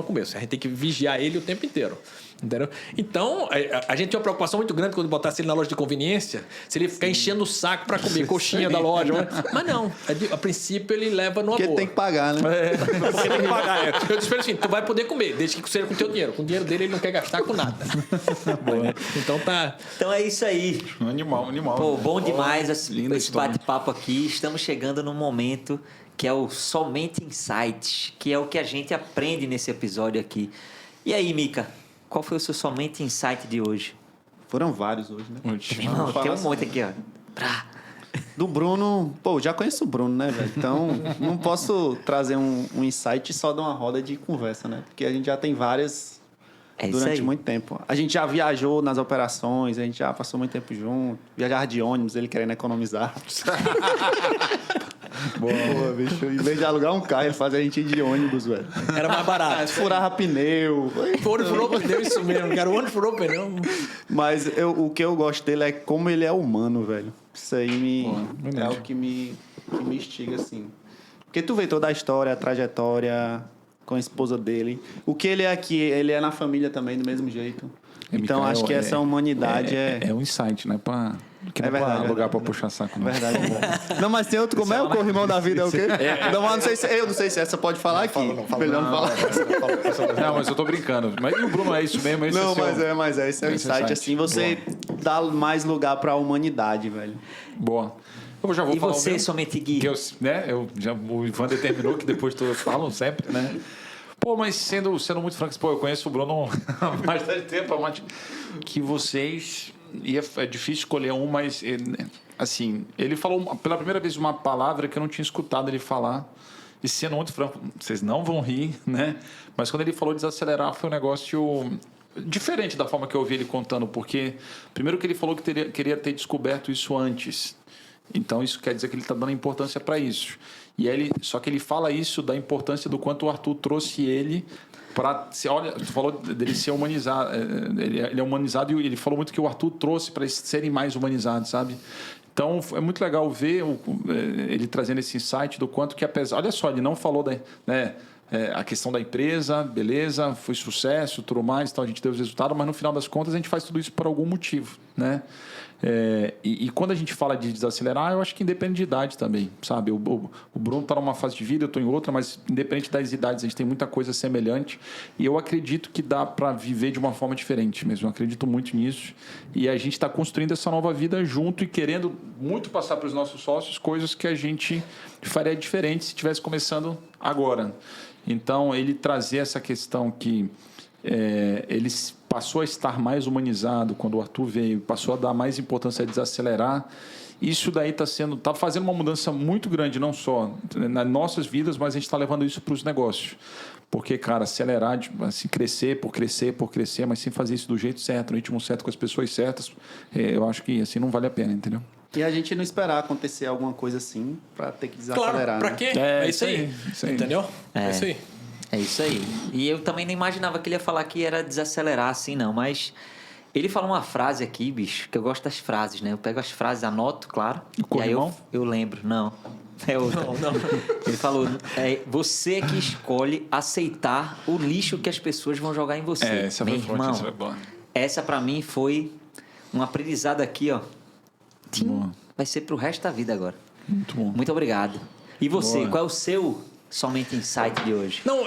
comer. A gente tem que vigiar ele o tempo inteiro. Entendeu? Então, a gente tinha uma preocupação muito grande quando botasse ele na loja de conveniência, se ele ficar enchendo o saco para comer coxinha da loja. Mas não, a princípio ele leva numa Porque boa. tem que pagar, né? Porque tem que pagar. Eu disse assim, tu vai poder comer, desde que seja com o teu dinheiro. Com o dinheiro dele ele não quer gastar com nada. Então tá... Então é isso aí. Animal. Pô, bom demais linda esse história. bate-papo aqui. Estamos chegando num momento que é o Somente Insights, que é o que a gente aprende nesse episódio aqui. E aí, Mica, qual foi o seu Somente Insight de hoje? Foram vários hoje, né? Irmão, tem um monte aqui, ó. Do Bruno... Pô, já conheço o Bruno, né, velho? Então, não posso trazer um insight só de uma roda de conversa, né? Porque a gente já tem várias É isso durante aí. muito tempo. A gente já viajou nas operações, a gente já passou muito tempo junto. Viajar de ônibus, ele querendo economizar. Boa, bicho. Em vez de alugar um carro, ele fazia a gente ir de ônibus, velho. Era mais barato. Furava pneu. O ônibus furou o pneu, isso mesmo. Cara, o ônibus furou o pneu. Mas o que eu gosto dele é como ele é humano, velho. Isso aí é o que me instiga, assim. Porque tu vê toda a história, a trajetória com a esposa dele. O que ele é aqui, ele é na família também, do mesmo jeito. Então, Micael, acho que essa humanidade É um insight, né? Que não é verdade, pra lugar verdade. pra puxar saco. Não. Verdade. Não, mas tem outro, como é o corrimão da vida, é o quê? Não, mas eu não sei se essa pode falar aqui. Melhor não falar. Não, mas eu tô brincando. Mas e o Bruno é isso mesmo? Esse Não, é seu... mas esse é o Esse insight, insight. assim, você dá mais lugar pra humanidade, velho. Boa. Eu já vou E falar você, o meu, Somente Gui? que o Ivan determinou que depois todos falam sempre, né? Pô, mas sendo muito franco, pô, eu conheço o Bruno há bastante tempo, mas que vocês... É difícil escolher um, mas... Assim, ele falou pela primeira vez uma palavra que eu não tinha escutado ele falar. E sendo muito franco, vocês não vão rir, né? Mas quando ele falou desacelerar, foi um negócio... diferente da forma que eu ouvi ele contando, porque primeiro que ele falou que queria ter descoberto isso antes. Então isso quer dizer que ele está dando importância para isso. Só que ele fala isso da importância do quanto o Arthur trouxe ele para ser. Olha, tu falou dele ser humanizado. Ele é humanizado e ele falou muito que o Arthur trouxe para eles serem mais humanizados, sabe? Então é muito legal ver ele trazendo esse insight do quanto que apesar. Olha só, ele não falou a questão da empresa, beleza, foi sucesso, tudo mais, então a gente teve os resultados, mas no final das contas a gente faz tudo isso por algum motivo, né? E quando a gente fala de desacelerar, eu acho que independe de idade também, sabe? O Bruno está numa fase de vida, eu estou em outra, mas independente das idades, a gente tem muita coisa semelhante e eu acredito que dá para viver de uma forma diferente mesmo, eu acredito muito nisso e a gente está construindo essa nova vida junto e querendo muito passar para os nossos sócios coisas que a gente faria diferente se estivesse começando agora. Então, ele trazer essa questão que ele passou a estar mais humanizado quando o Arthur veio, passou a dar mais importância a desacelerar. Isso daí está fazendo uma mudança muito grande, não só nas nossas vidas, mas a gente está levando isso para os negócios. Porque, cara, acelerar, assim, crescer, mas sem fazer isso do jeito certo, no ritmo certo, com as pessoas certas, eu acho que assim não vale a pena, entendeu? E a gente não esperar acontecer alguma coisa assim pra ter que desacelerar. Claro, pra né? quê? É isso aí. Entendeu? É isso aí. É isso aí. E eu também não imaginava que ele ia falar que era desacelerar assim, não. Mas ele falou uma frase aqui, bicho, que eu gosto das frases, né? Eu pego as frases, anoto, claro. O e aí corrimão? eu lembro. Não. É outra. Não. Ele falou, você que escolhe aceitar o lixo que as pessoas vão jogar em você. Essa Meu foi irmão, forte, essa foi boa. essa pra mim foi um aprendizado aqui, ó. Boa. Vai ser pro resto da vida agora. Muito bom. Muito obrigado. E você, Boa. qual é o seu Somente Insight de hoje? Não,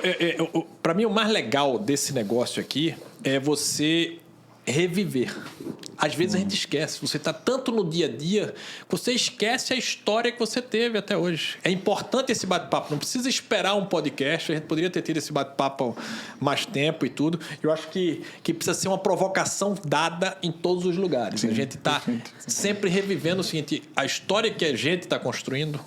para mim o mais legal desse negócio aqui é você reviver. Às vezes a gente esquece. Você está tanto no dia a dia, você esquece a história que você teve até hoje. É importante esse bate-papo. Não precisa esperar um podcast. A gente poderia ter tido esse bate-papo mais tempo e tudo. Eu acho que precisa ser uma provocação dada em todos os lugares. Sim, a gente está sempre revivendo o seguinte: a história que a gente está construindo,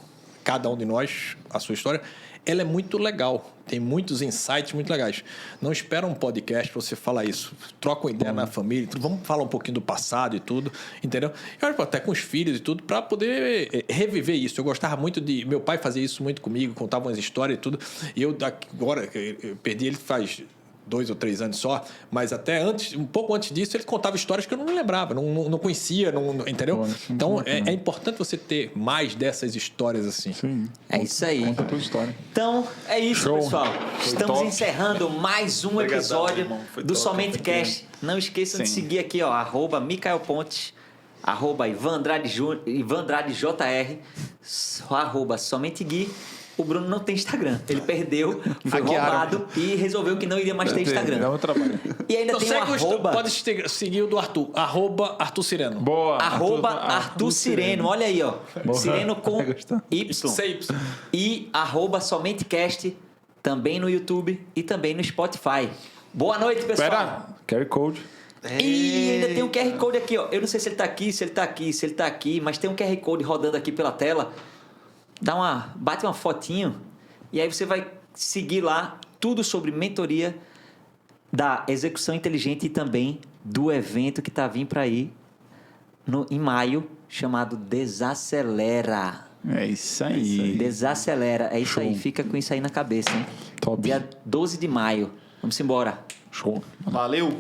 cada um de nós, a sua história, ela é muito legal. Tem muitos insights muito legais. Não espera um podcast para você falar isso. Troca uma ideia na família. Vamos falar um pouquinho do passado e tudo. Entendeu? Eu acho até com os filhos e tudo, para poder reviver isso. Eu gostava muito de... Meu pai fazia isso muito comigo, contava umas histórias e tudo. E eu agora, eu perdi ele faz 2 ou 3 anos só, mas até antes, um pouco antes disso, ele contava histórias que eu não me lembrava, não conhecia, entendeu? Pô, isso é Então, muito bacana. é importante você ter mais dessas histórias assim. Sim. É isso aí. Conta a tua história. Então, é isso, Show. pessoal. Estamos top. encerrando mais um Obrigadão, episódio irmão. Foi do top, Somente foi Cast. Não esqueçam de Sim. seguir aqui, ó, @Micael Pontes, @Ivan Andrade JR, @Somente Gui. O Bruno não tem Instagram. Ele perdeu, foi Hackearam. roubado e resolveu que não iria mais ter Dá Instagram. um trabalho. E ainda Então, tem um arroba... pode seguir o do Arthur, @Arthur Sireno. Boa. Arthur Sireno, olha aí, ó. Boa. Sireno com Vai gostar. Y. CY. E @SomenteCast, também no YouTube e também no Spotify. Boa noite, pessoal. Espera. QR Code. E ainda tem um QR Code aqui, ó. Eu não sei se ele tá aqui, se ele tá aqui, se ele tá aqui, mas tem um QR Code rodando aqui pela tela. Bate uma fotinho e aí você vai seguir lá tudo sobre mentoria da execução inteligente e também do evento que tá vindo para aí em maio, chamado Desacelera. É isso aí. Desacelera. É isso Show. aí, fica com isso aí na cabeça, hein? Top. Dia 12 de maio. Vamos embora. Show. Valeu!